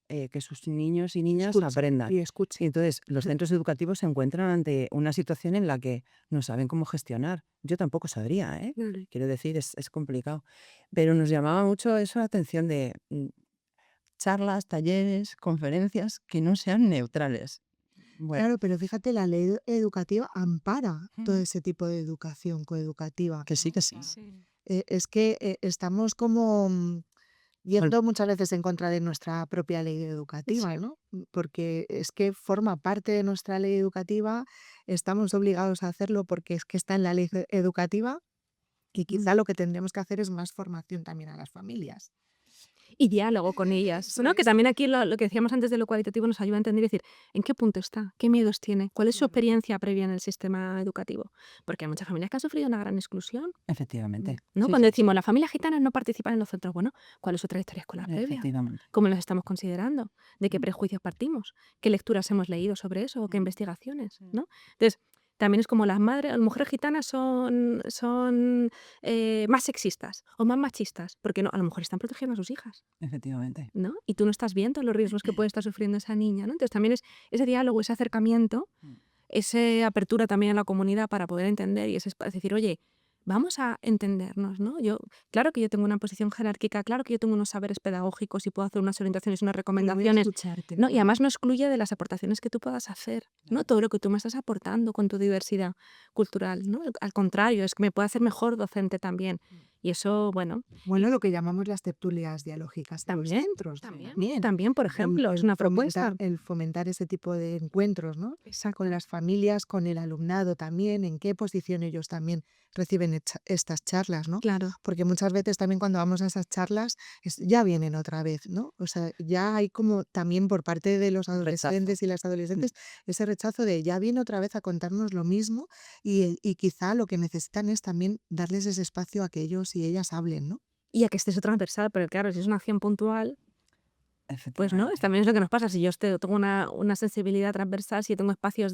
que sus niños y niñas Escucha, aprendan. y escuche. Y entonces los centros educativos se encuentran ante una situación en la que no saben cómo gestionar. Yo tampoco sabría, ¿eh? Claro. Quiero decir, es complicado. Pero nos llamaba mucho eso la atención de charlas, talleres, conferencias que no sean neutrales. Bueno, Claro, pero fíjate, la ley educativa ampara todo Mm. ese tipo de educación coeducativa. que sí, que sí. Es que estamos como yendo muchas veces en contra de nuestra propia ley educativa, ¿no? Porque es que forma parte de nuestra ley educativa, estamos obligados a hacerlo porque es que está en la ley educativa y quizá lo que tendríamos que hacer es más formación también a las familias. y diálogo con ellas, ¿no? Que también aquí lo que decíamos antes de lo cualitativo nos ayuda a entender y decir en qué punto está, qué miedos tiene, cuál es su experiencia previa en el sistema educativo. Porque hay muchas familias que han sufrido una gran exclusión, Efectivamente. ¿no? Sí, Cuando sí, decimos las familias gitanas no participan en los centros, bueno, ¿cuál es su trayectoria escolar previa? efectivamente. ¿Cómo los estamos considerando? ¿De qué prejuicios partimos? ¿Qué lecturas hemos leído sobre eso o qué investigaciones? ¿No? Entonces, también es como las mujeres gitanas son más sexistas o más machistas, porque no, a lo mejor están protegiendo a sus hijas, Efectivamente. ¿no? Y tú no estás viendo los riesgos que puede estar sufriendo esa niña, ¿no? Entonces también es ese diálogo, ese acercamiento, esa apertura también a la comunidad para poder entender y es decir, oye, vamos a entendernos, ¿no? Claro que yo tengo una posición jerárquica, claro que yo tengo unos saberes pedagógicos y puedo hacer unas orientaciones, unas Pero voy a recomendaciones, escucharte. ¿no? Y además no excluye de las aportaciones que tú puedas hacer, ¿no? Todo lo que tú me estás aportando con tu diversidad cultural, ¿no? Al contrario, es que me puede hacer mejor docente también. Y eso, bueno, Bueno, lo que llamamos las tertulias dialógicas en los también, centros. también, por ejemplo, es una propuesta. El fomentar ese tipo de encuentros, ¿no? Exacto. Con las familias, con el alumnado también, en qué posición ellos también reciben estas charlas, ¿no? Claro. Porque muchas veces también cuando vamos a esas charlas ya vienen otra vez, ¿no? O sea, ya hay como también por parte de los adolescentes y las adolescentes ese rechazo de ya viene otra vez a contarnos lo mismo y quizá lo que necesitan es también darles ese espacio a que ellos y ellas hablen, ¿no? Y a que estés transversal, pero claro, si es una acción puntual, pues no, Efectivamente. también es lo que nos pasa. Si yo tengo una sensibilidad transversal, si tengo espacios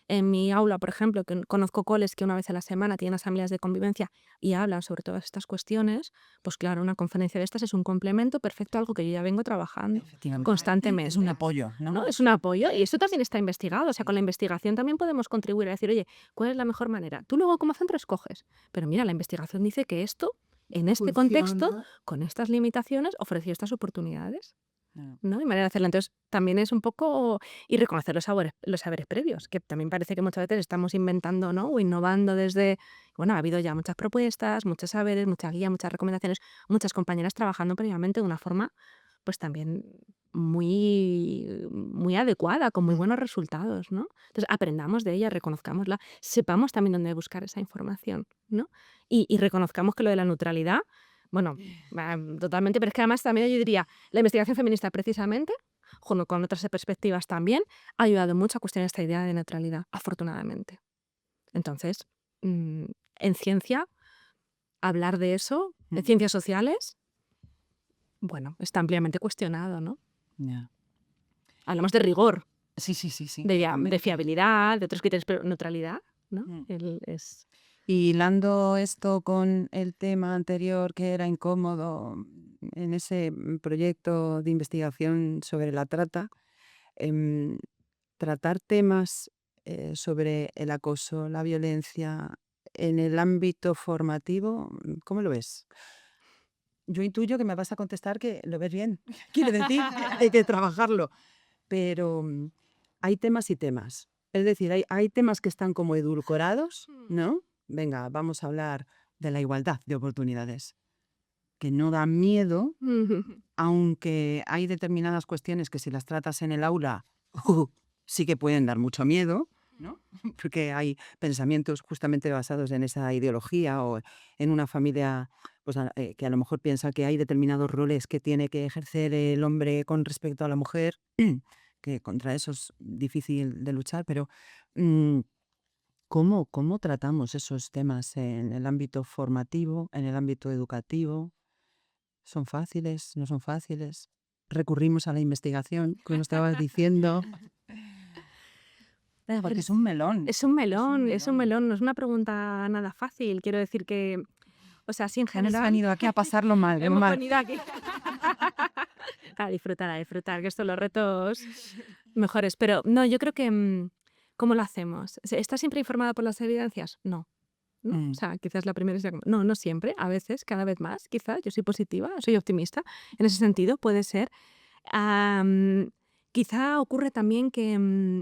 en mi aula, por ejemplo, que conozco coles que una vez a la semana tienen asambleas de convivencia y hablan sobre todas estas cuestiones, pues claro, una conferencia de estas es un complemento perfecto a algo que yo ya vengo trabajando Efectivamente. constantemente. Es un apoyo, ¿no? ¿No? Es un apoyo y eso también está investigado. O sea, con la investigación también podemos contribuir a decir, oye, ¿cuál es la mejor manera? Tú luego como centro escoges. Pero mira, la investigación dice que esto, en este contexto, Funciona. con estas limitaciones, ofreció estas oportunidades. No. ¿No? Y manera de hacerla. Entonces, también es un poco. Y reconocer los saberes previos, que también parece que muchas veces estamos inventando, ¿no? O innovando desde. Bueno, ha habido ya muchas propuestas, muchos saberes, mucha guía, muchas recomendaciones, muchas compañeras trabajando previamente de una forma, pues también muy, muy adecuada, con muy buenos resultados, ¿no? Entonces, aprendamos de ella, reconozcámosla, sepamos también dónde buscar esa información, ¿no? Y reconozcamos que lo de la neutralidad. Bueno, totalmente, pero es que además también yo diría, la investigación feminista precisamente, junto con otras perspectivas también, ha ayudado mucho a cuestionar esta idea de neutralidad, afortunadamente. Entonces, en ciencia, hablar de eso, en ciencias sociales, bueno, está ampliamente cuestionado, ¿no? Ya. Hablamos de rigor, Sí, sí, sí, sí. de fiabilidad, de otros criterios, pero neutralidad, ¿no? Es... Y hilando esto con el tema anterior que era incómodo en ese proyecto de investigación sobre la trata, tratar temas sobre el acoso, la violencia en el ámbito formativo, ¿cómo lo ves? Yo intuyo que me vas a contestar que lo ves bien. Quiere decir que hay que trabajarlo. Pero hay temas y temas. Es decir, hay temas que están como edulcorados, ¿no? Venga, vamos a hablar de la igualdad de oportunidades, que no da miedo, aunque hay determinadas cuestiones que si las tratas en el aula sí que pueden dar mucho miedo, ¿no? Porque hay pensamientos justamente basados en esa ideología o en una familia pues, que a lo mejor piensa que hay determinados roles que tiene que ejercer el hombre con respecto a la mujer, que contra eso es difícil de luchar, pero ¿cómo tratamos esos temas en el ámbito formativo, en el ámbito educativo? ¿Son fáciles? ¿No son fáciles? Recurrimos a la investigación, como estabas diciendo. Porque es un melón. Es un melón, no es una pregunta nada fácil. Quiero decir que, o sea, sí en Hemos general... venido aquí a pasarlo mal. Hemos venido aquí a disfrutar, que estos son los retos mejores. Pero no, yo creo que, ¿cómo lo hacemos? ¿Estás siempre informada por las evidencias? No. ¿No? O sea, quizás la primera es no siempre, a veces, cada vez más, quizás. Yo soy positiva, soy optimista. En ese sentido, puede ser. Quizá ocurre también que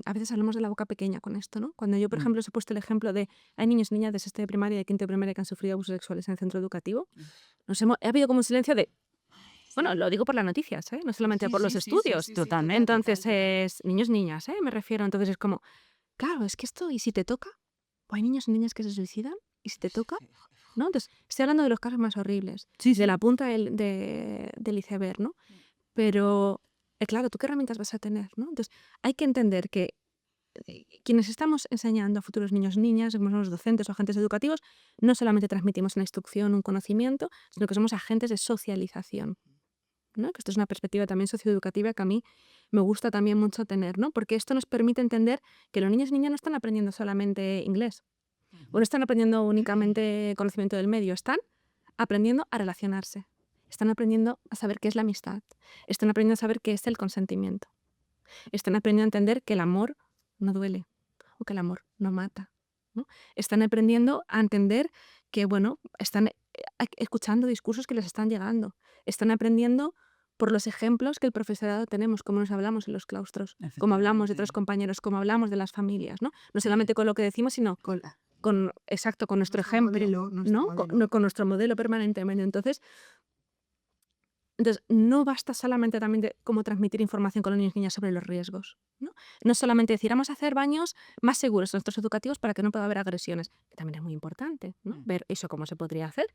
a veces hablamos de la boca pequeña con esto, ¿no? Cuando yo, por ejemplo, os he puesto el ejemplo de hay niños y niñas de sexto de primaria y de quinto de primaria que han sufrido abusos sexuales en el centro educativo, ha habido como un silencio de... Bueno, lo digo por las noticias, ¿eh? No solamente por los estudios. Totalmente. Entonces es niños, niñas, ¿eh? Me refiero. Entonces es como, claro, es que esto, ¿y si te toca? ¿O hay niños y niñas que se suicidan? ¿Y si te toca? ¿no? Entonces, estoy hablando de los casos más horribles, Sí, de la punta del iceberg, ¿no? Pero, claro, ¿tú qué herramientas vas a tener, ¿no? Entonces, hay que entender que quienes estamos enseñando a futuros niños y niñas, como somos docentes o agentes educativos, no solamente transmitimos una instrucción, un conocimiento, sino que somos agentes de socialización, ¿no? Que esto es una perspectiva también socioeducativa que a mí me gusta también mucho tener, ¿no? Porque esto nos permite entender que los niños y niñas no están aprendiendo solamente inglés, o no están aprendiendo únicamente conocimiento del medio, están aprendiendo a relacionarse, están aprendiendo a saber qué es la amistad, están aprendiendo a saber qué es el consentimiento, están aprendiendo a entender que el amor no duele o que el amor no mata, ¿no? Están aprendiendo a entender que, bueno, están escuchando discursos que les están llegando, están aprendiendo por los ejemplos que el profesorado tenemos, cómo nos hablamos en los claustros, cómo hablamos de otros Efectivamente. compañeros, cómo hablamos de las familias, ¿no? No solamente con lo que decimos, sino con nuestro ejemplo, ¿no? Con nuestro modelo permanentemente. Entonces, no basta solamente también de cómo transmitir información con los niños y niñas sobre los riesgos, ¿no? No solamente decir, vamos a hacer baños más seguros en nuestros educativos para que no pueda haber agresiones, que también es muy importante, ¿no? Ver eso cómo se podría hacer.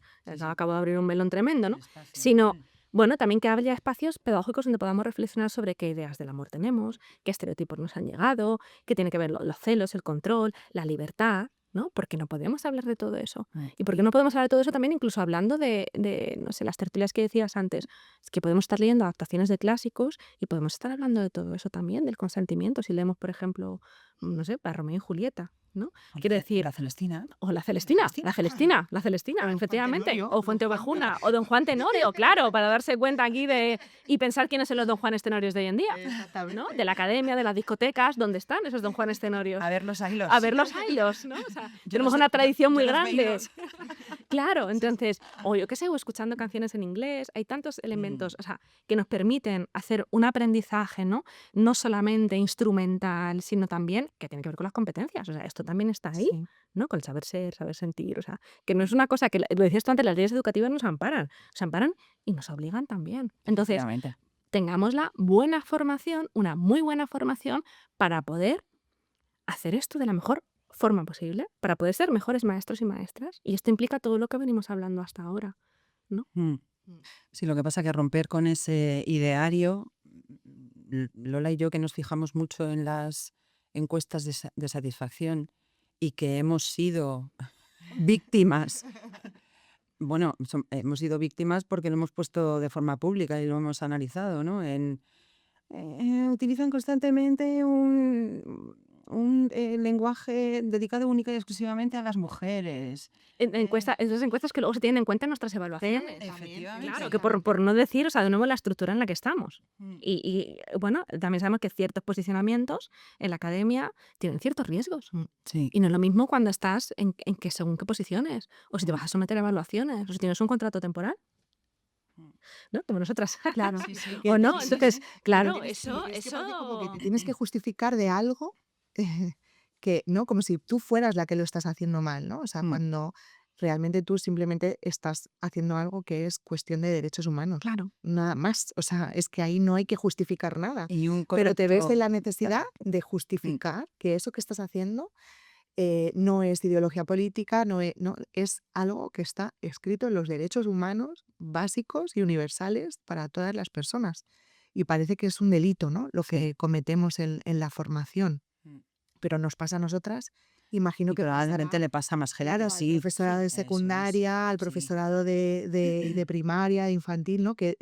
Acabo de abrir un melón tremendo, ¿no? Sino, bueno, también que haya espacios pedagógicos donde podamos reflexionar sobre qué ideas del amor tenemos, qué estereotipos nos han llegado, qué tiene que ver los celos, el control, la libertad, ¿no? Porque no podemos hablar de todo eso. ¿Y por qué no podemos hablar de todo eso también incluso hablando de no sé, las tertulias que decías antes? Es que podemos estar leyendo adaptaciones de clásicos y podemos estar hablando de todo eso también, del consentimiento. Si leemos, por ejemplo, no sé, para Romeo y Julieta, ¿no? Quiero decir, La Celestina. o la Celestina, efectivamente, Tenorio, o Fuente Ovejuna, o Don Juan Tenorio, claro, para darse cuenta aquí y pensar quiénes son los Don Juanes Tenorios de hoy en día, ¿no? De la academia, de las discotecas, ¿dónde están esos Don Juanes Tenorios? A ver los hilos. A ver los hilos, ¿no? O sea, Yo tenemos los- una tradición muy yo los grande. veílos. Claro, entonces, o yo qué sé, o escuchando canciones en inglés, hay tantos elementos, o sea, que nos permiten hacer un aprendizaje, ¿no? No solamente instrumental, sino también que tiene que ver con las competencias. O sea, esto también está ahí, Sí. ¿no? Con el saber ser, saber sentir. O sea, que no es una cosa que, lo decías tú antes, las leyes educativas nos amparan y nos obligan también. Entonces, Efectivamente. tengamos la buena formación, una muy buena formación para poder hacer esto de la mejor forma posible, para poder ser mejores maestros y maestras. Y esto implica todo lo que venimos hablando hasta ahora, ¿no? Mm. Sí, lo que pasa es que romper con ese ideario, Lola y yo que nos fijamos mucho en las encuestas de satisfacción y que hemos sido víctimas. Bueno, hemos sido víctimas porque lo hemos puesto de forma pública y lo hemos analizado, ¿no? Utilizan constantemente un lenguaje dedicado única y exclusivamente a las mujeres. Esas encuestas que luego se tienen en cuenta en nuestras evaluaciones. Efectivamente. Claro, que por no decir, o sea, de nuevo la estructura en la que estamos. Mm. Bueno, también sabemos que ciertos posicionamientos en la academia tienen ciertos riesgos. Sí. Y no es lo mismo cuando estás en que según qué posiciones, o si te vas a someter a evaluaciones, o si tienes un contrato temporal, ¿no? Como nosotras. Claro. ¿O no? Entonces, claro, Pero eso... es que parece como que Te tienes que justificar de algo que, ¿no? Como si tú fueras la que lo estás haciendo mal, ¿no? O sea, Mm. cuando realmente tú simplemente estás haciendo algo que es cuestión de derechos humanos. Claro. Nada más. O sea, es que ahí no hay que justificar nada. Y un Pero te ves concepto- en la necesidad de justificar que eso que estás haciendo no es ideología política, no es algo que está escrito en los derechos humanos básicos y universales para todas las personas. Y parece que es un delito, ¿no? Lo que cometemos en la formación. Mm. Pero nos pasa a nosotras, imagino Y que probablemente le pasa a más claro, gente. al profesorado de eso es, secundaria, al sí. profesorado de primaria, de infantil, ¿no? Que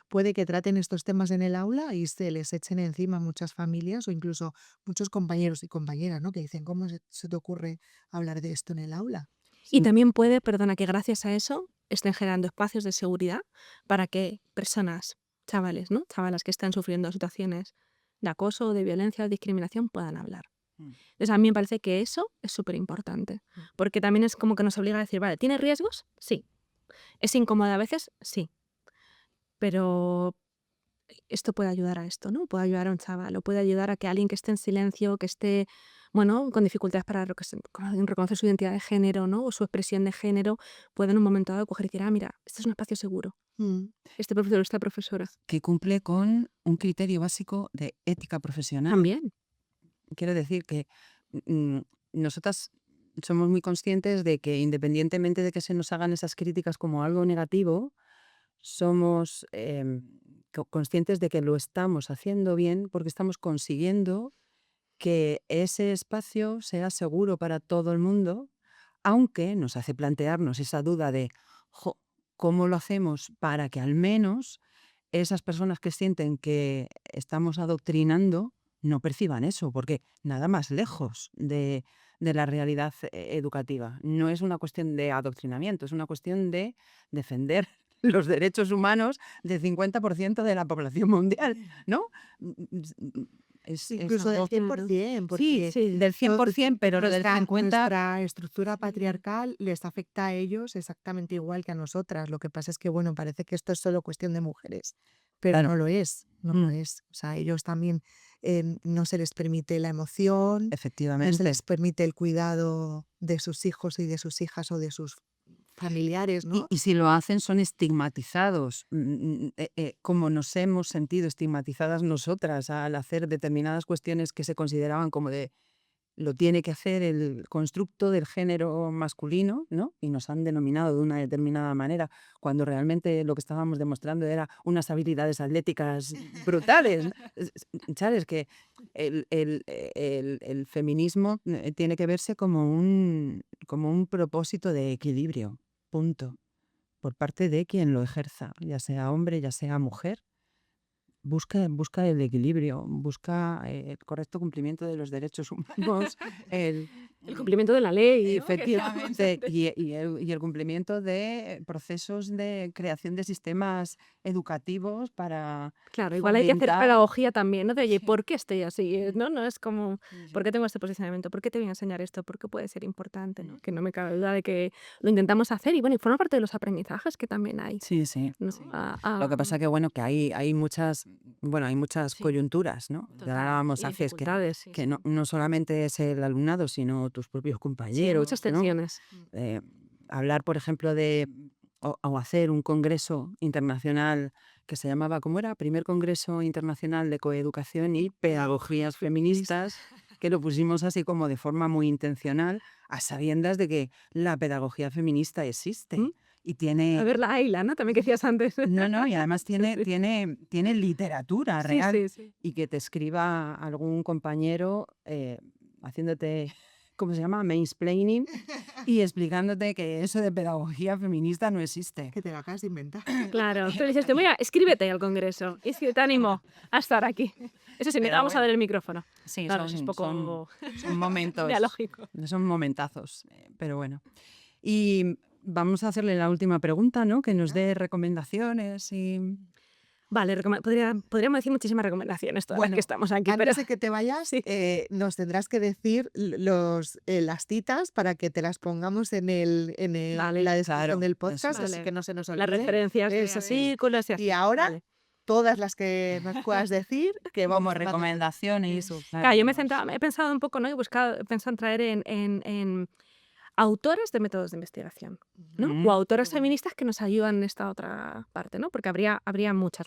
puede que traten estos temas en el aula y se les echen encima muchas familias o incluso muchos compañeros y compañeras, ¿no? Que dicen, ¿cómo se te ocurre hablar de esto en el aula? Y también puede, perdona, que gracias a eso estén generando espacios de seguridad para que personas, chavales, ¿no? Chavalas que están sufriendo situaciones de acoso, de violencia o discriminación puedan hablar. Mm. Entonces a mí me parece que eso es súper importante, porque también es como que nos obliga a decir, vale, ¿tiene riesgos? Sí. ¿Es incómodo a veces? Sí. Pero esto puede ayudar a esto, ¿no? Puede ayudar a un chaval, o puede ayudar a que alguien que esté en silencio, que esté, bueno, con dificultades para reconocer su identidad de género, ¿no? O su expresión de género, pueda en un momento dado coger y decir, mira, este es un espacio seguro. Este profesor o esta profesora. Que cumple con un criterio básico de ética profesional. También. Quiero decir que nosotras somos muy conscientes de que independientemente de que se nos hagan esas críticas como algo negativo, somos conscientes de que lo estamos haciendo bien porque estamos consiguiendo que ese espacio sea seguro para todo el mundo, aunque nos hace plantearnos esa duda de "Jo, ¿cómo lo hacemos para que al menos esas personas que sienten que estamos adoctrinando no perciban eso? Porque nada más lejos de la realidad educativa. No es una cuestión de adoctrinamiento, es una cuestión de defender los derechos humanos del 50% de la población mundial, ¿no? Es Incluso del algo... 100%, Sí, porque del todo- 100%, pero del 50%... nuestra estructura patriarcal les afecta a ellos exactamente igual que a nosotras. Lo que pasa es que, bueno, parece que esto es solo cuestión de mujeres, pero Claro. no lo es, no lo Mm. es. O sea, ellos también no se les permite la emoción, no se Efectivamente. les permite el cuidado de sus hijos y de sus hijas o de sus familiares, Y, ¿no? y si lo hacen son estigmatizados, como nos hemos sentido estigmatizadas nosotras al hacer determinadas cuestiones que se consideraban como de lo tiene que hacer el constructo del género masculino, ¿no? Y nos han denominado de una determinada manera, cuando realmente lo que estábamos demostrando era unas habilidades atléticas brutales, ¿no? ¿Sabes? Que el feminismo tiene que verse como un propósito de equilibrio, punto, por parte de quien lo ejerza, ya sea hombre, ya sea mujer. Busca el equilibrio, busca el correcto cumplimiento de los derechos humanos, el El cumplimiento de la ley, ¿no? efectivamente, y el cumplimiento de procesos de creación de sistemas educativos para Claro, igual hay que hacer fomentar... pedagogía también, ¿no? De, oye, Sí. ¿por qué estoy así? ¿No? No es como, Sí, ¿por sí. qué tengo este posicionamiento? ¿Por qué te voy a enseñar esto? ¿Por qué puede ser importante? ¿No? Que no me cabe duda de que lo intentamos hacer y bueno, y forma parte de los aprendizajes que también hay, Sí, sí. ¿no? Lo que pasa que bueno, que hay muchas Sí. coyunturas, ¿no? Ya Total, hablábamos y antes dificultades, sí, que sí. no solamente es el alumnado, sino tus propios Sí, compañeros, muchas ¿no? tensiones. Hablar, por ejemplo, o hacer un congreso internacional que se llamaba, ¿cómo era? Primer Congreso Internacional de Coeducación y Pedagogías Feministas, que lo pusimos así como de forma muy intencional, a sabiendas de que la pedagogía feminista existe ¿Mm? y A tiene... ver, la Ayla, ¿no? También que decías antes. No, y además tiene, Sí. tiene literatura Sí, real sí, sí. y que te escriba algún compañero haciéndote, ¿cómo se llama? Mansplaining y explicándote que eso de pedagogía feminista no existe. Que te lo acabas de inventar. Claro, tú le dices, mira, escríbete al congreso y si te animo a estar aquí. Eso sí, Pero vamos a bueno. dar el micrófono. Sí, Claro, eso es poco son momentos, dialógico. son momentazos, pero bueno. Y vamos a hacerle la última pregunta, ¿no? Que nos dé recomendaciones y... Vale, podríamos decir muchísimas recomendaciones todas las Bueno, que estamos aquí, pero antes de que te vayas, sí. nos tendrás que decir las citas para que te las pongamos en Vale, la descripción claro, del eso podcast, es. así que no se nos Las olvide. referencias de Eso es. artículos y así. Y ahora, Vale. todas las que nos puedas decir, que como vamos mandando. recomendaciones. Claro, yo he pensado un poco, ¿no? He pensado en traer en autoras de métodos de investigación, ¿no? O autoras feministas que nos ayudan en esta otra parte, ¿no? Porque habría muchas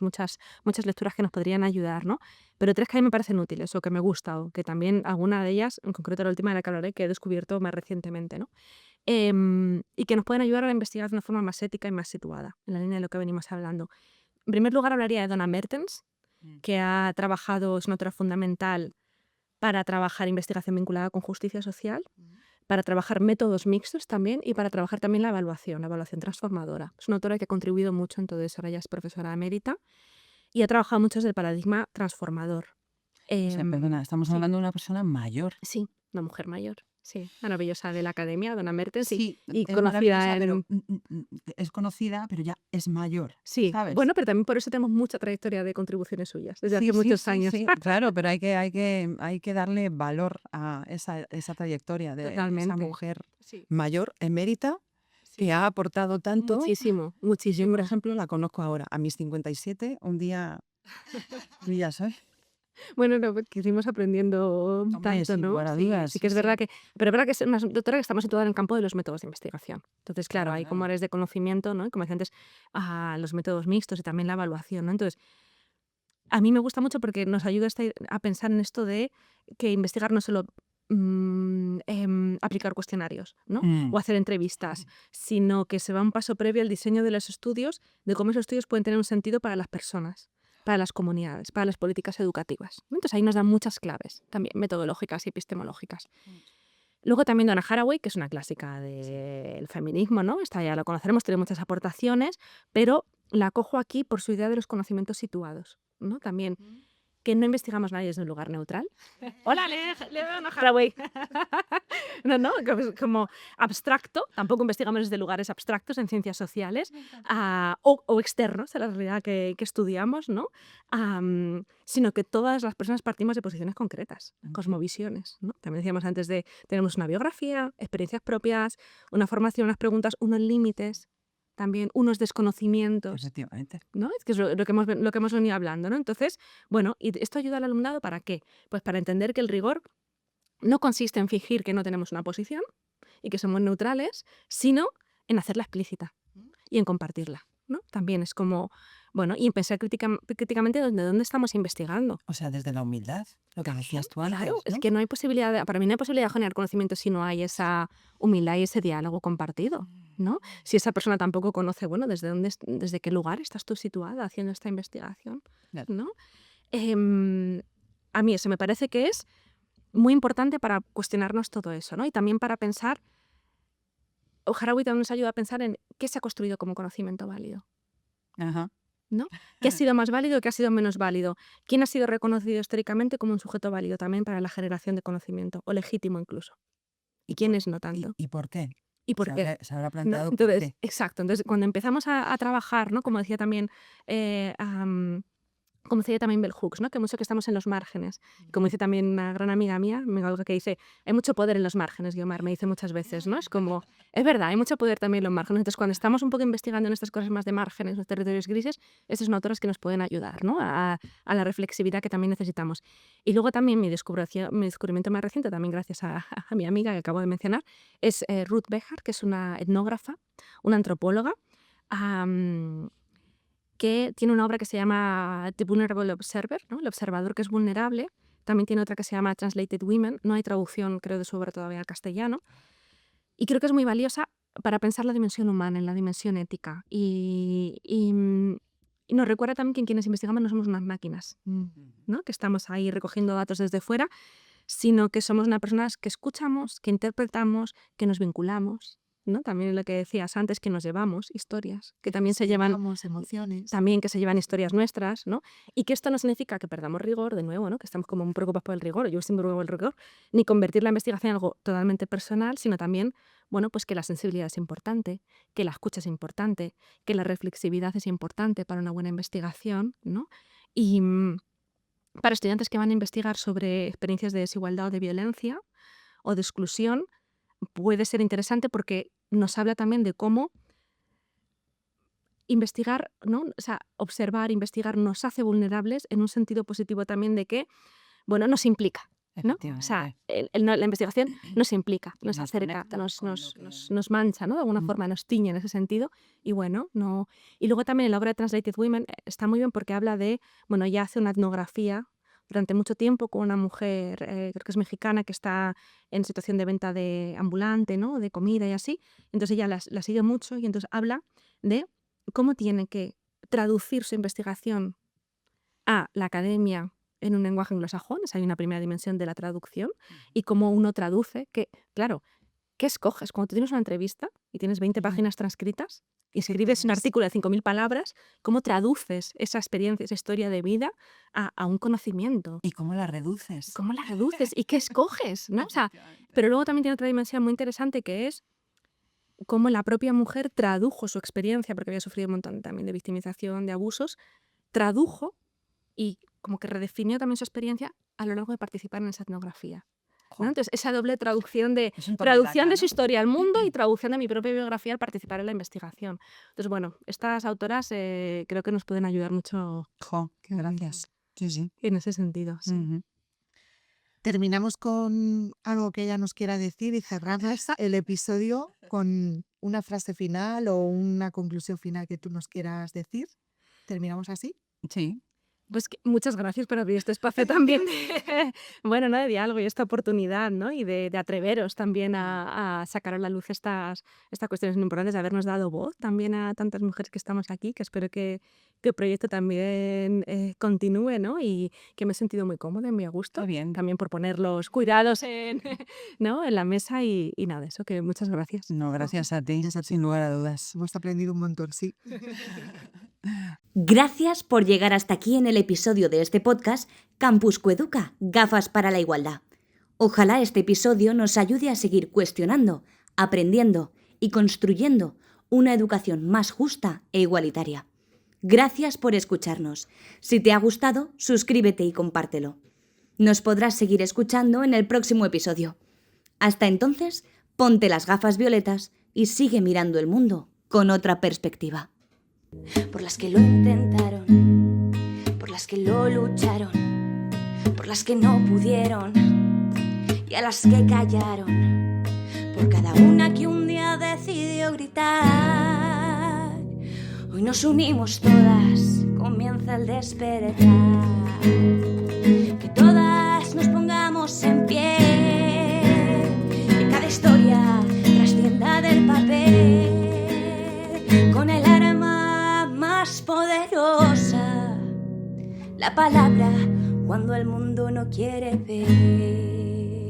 lecturas que nos podrían ayudar, ¿no? Pero tres que a mí me parecen útiles o que me gusta o que también alguna de ellas, en concreto la última de la que hablaré, que he descubierto más recientemente, ¿no? Y que nos pueden ayudar a investigar de una forma más ética y más situada, en la línea de lo que venimos hablando. En primer lugar hablaría de Donna Mertens, que ha trabajado, es una autora fundamental para trabajar investigación vinculada con justicia social, para trabajar métodos mixtos también y para trabajar también la evaluación transformadora. Es una autora que ha contribuido mucho en todo eso, ahora ya es profesora emérita y ha trabajado mucho desde el paradigma transformador. O sea, perdona, estamos sí. hablando de una persona mayor. Sí, una mujer mayor, sí, maravillosa de la academia, Donna Mertens, Sí, y es conocida maravillosa, en... pero es conocida, pero ya es mayor. Sí, ¿sabes? bueno, pero también por eso tenemos mucha trayectoria de contribuciones suyas, desde Sí, hace muchos años. Sí, claro, pero hay que darle valor a esa trayectoria de esa Totalmente. mujer Sí. mayor, emérita, que ha aportado tanto. Muchísimo, Yo, muchísimo. por ejemplo, la conozco ahora, a mis 57, un día, ya sabes. Bueno, no, que seguimos aprendiendo Hombre, tanto, sin ¿no? lugar a dudas, Sí que es sí, verdad sí. que... Pero es verdad que es una doctora que está más situada en el campo de los métodos de investigación. Entonces, claro, Claro, hay claro. como áreas de conocimiento, ¿no? Y como decía antes, los métodos mixtos y también la evaluación, ¿no? Entonces, a mí me gusta mucho porque nos ayuda a pensar en esto de que investigar no solo aplicar cuestionarios, ¿no? Mm. O hacer entrevistas, sino que se va un paso previo al diseño de los estudios, de cómo esos estudios pueden tener un sentido para las personas, para las comunidades, para las políticas educativas, ¿no? Entonces ahí nos dan muchas claves, también metodológicas y epistemológicas. Luego también Donna Haraway, que es una clásica del feminismo, ¿no? Esta ya la conoceremos, tiene muchas aportaciones, pero la cojo aquí por su idea de los conocimientos situados, ¿no? También que no investigamos nadie desde un lugar neutral. Hola, leo Donna Haraway. No, como abstracto, tampoco investigamos desde lugares abstractos en ciencias sociales o externos a la realidad que estudiamos, ¿no? Sino que todas las personas partimos de posiciones concretas, cosmovisiones, ¿no? También decíamos antes tenemos una biografía, experiencias propias, una formación, unas preguntas, unos límites, también unos desconocimientos, Efectivamente. ¿no? Es que es lo que hemos venido hablando, ¿no? Entonces, bueno, ¿y esto ayuda al alumnado para qué? Pues para entender que el rigor no consiste en fingir que no tenemos una posición y que somos neutrales, sino en hacerla explícita y en compartirla, ¿no? También es como, bueno, y en pensar críticamente de dónde estamos investigando. O sea, desde la humildad, lo que decías tú antes, Claro, es ¿no? que no hay posibilidad, para mí no hay posibilidad de generar conocimiento si no hay esa humildad y ese diálogo compartido, ¿no? Si esa persona tampoco conoce, bueno, desde qué lugar estás tú situada haciendo esta investigación, Claro. ¿no? A mí eso me parece que es muy importante para cuestionarnos todo eso, ¿no? Y también para pensar, Haraway también nos ayuda a pensar en qué se ha construido como conocimiento válido, Ajá. ¿no? ¿Qué ha sido más válido y qué ha sido menos válido? ¿Quién ha sido reconocido históricamente como un sujeto válido también para la generación de conocimiento, o legítimo incluso? ¿Y quiénes no tanto? ¿Y por qué? ¿Y por qué? Se habrá ¿No? planteado por Entonces, qué. exacto. Entonces, cuando empezamos a trabajar, ¿no? Como decía también Bell Hooks, ¿no? Que mucho que estamos en los márgenes. Como dice también una gran amiga mía, Olga, que dice, hay mucho poder en los márgenes, Guiomar, me dice muchas veces, ¿no? Es como, es verdad, hay mucho poder también en los márgenes. Entonces, cuando estamos un poco investigando en estas cosas más de márgenes, los territorios grises, estas son autoras que nos pueden ayudar, ¿no? A la reflexividad que también necesitamos. Y luego también mi descubrimiento más reciente, también gracias a mi amiga que acabo de mencionar, es Ruth Behar, que es una etnógrafa, una antropóloga, que tiene una obra que se llama The Vulnerable Observer, ¿no? El observador que es vulnerable. También tiene otra que se llama Translated Women. No hay traducción, creo, de su obra todavía al castellano. Y creo que es muy valiosa para pensar la dimensión humana, en la dimensión ética. Y nos recuerda también que quienes investigamos no somos unas máquinas, ¿no? Que estamos ahí recogiendo datos desde fuera, sino que somos unas personas que escuchamos, que interpretamos, que nos vinculamos, ¿no? También lo que decías antes, que nos llevamos historias, que también se llevan emociones. también que se llevan historias nuestras, ¿no? Y que esto no significa que perdamos rigor, de nuevo, ¿no? Que estamos como muy preocupados por el rigor, yo siempre preocupo por el rigor, ni convertir la investigación en algo totalmente personal, sino también, bueno, pues que la sensibilidad es importante, que la escucha es importante, que la reflexividad es importante para una buena investigación, ¿no? Y para estudiantes que van a investigar sobre experiencias de desigualdad o de violencia o de exclusión, puede ser interesante porque nos habla también de cómo investigar, ¿no? O sea, observar, investigar nos hace vulnerables en un sentido positivo también de que, bueno, nos implica, ¿no? O sea, la investigación nos implica, nos acerca, nos mancha, ¿no? De alguna forma nos tiñe en ese sentido. Y bueno, no. Y luego también en la obra de Translated Women está muy bien porque habla de, bueno, ya hace una etnografía durante mucho tiempo con una mujer, creo que es mexicana, que está en situación de venta de ambulante, ¿no? De comida y así. Entonces ella la sigue mucho y entonces habla de cómo tiene que traducir su investigación a la academia en un lenguaje anglosajón, hay una primera dimensión de la traducción, y cómo uno traduce, que, claro, ¿qué escoges? Cuando tú tienes una entrevista y tienes 20 páginas transcritas y escribes un artículo de 5.000 palabras, ¿cómo traduces esa experiencia, esa historia de vida a un conocimiento? ¿Y cómo la reduces? ¿Cómo la reduces? ¿Y qué escoges? ¿No? O sea, pero luego también tiene otra dimensión muy interesante que es cómo la propia mujer tradujo su experiencia, porque había sufrido un montón también de victimización, de abusos, tradujo y como que redefinió también su experiencia a lo largo de participar en esa etnografía, ¿no? Entonces, esa doble traducción de su historia al mundo y traducción de mi propia biografía al participar en la investigación. Entonces, bueno, estas autoras creo que nos pueden ayudar mucho. Qué gracias. Sí, sí. En ese sentido, sí. Terminamos con algo que ella nos quiera decir y cerramos el episodio con una frase final o una conclusión final que tú nos quieras decir. ¿Terminamos así? Sí. Pues muchas gracias por abrir este espacio también de, bueno, ¿no? De diálogo y esta oportunidad, ¿no? Y de atreveros también a sacar a la luz estas cuestiones importantes, de habernos dado voz también a tantas mujeres que estamos aquí, que espero que el proyecto también continúe, ¿no? Y que me he sentido muy cómoda y muy a gusto. Está bien. También por poner los cuidados ¿no? en la mesa y nada, eso, que muchas gracias. No, gracias a ti, sin lugar a dudas. Hemos aprendido un montón, sí. Gracias por llegar hasta aquí en el episodio de este podcast Campus Coeduca, Gafas para la Igualdad. Ojalá este episodio nos ayude a seguir cuestionando, aprendiendo y construyendo una educación más justa e igualitaria. Gracias por escucharnos. Si te ha gustado, suscríbete y compártelo. Nos podrás seguir escuchando en el próximo episodio. Hasta entonces, ponte las gafas violetas y sigue mirando el mundo con otra perspectiva. Por las que lo intentaron, por las que lo lucharon, por las que no pudieron y a las que callaron, por cada una que un día decidió gritar. Hoy nos unimos todas, comienza el despertar. Que todas nos pongamos en pie, que cada historia trascienda del papel, con el arma más poderosa, la palabra, cuando el mundo no quiere ver.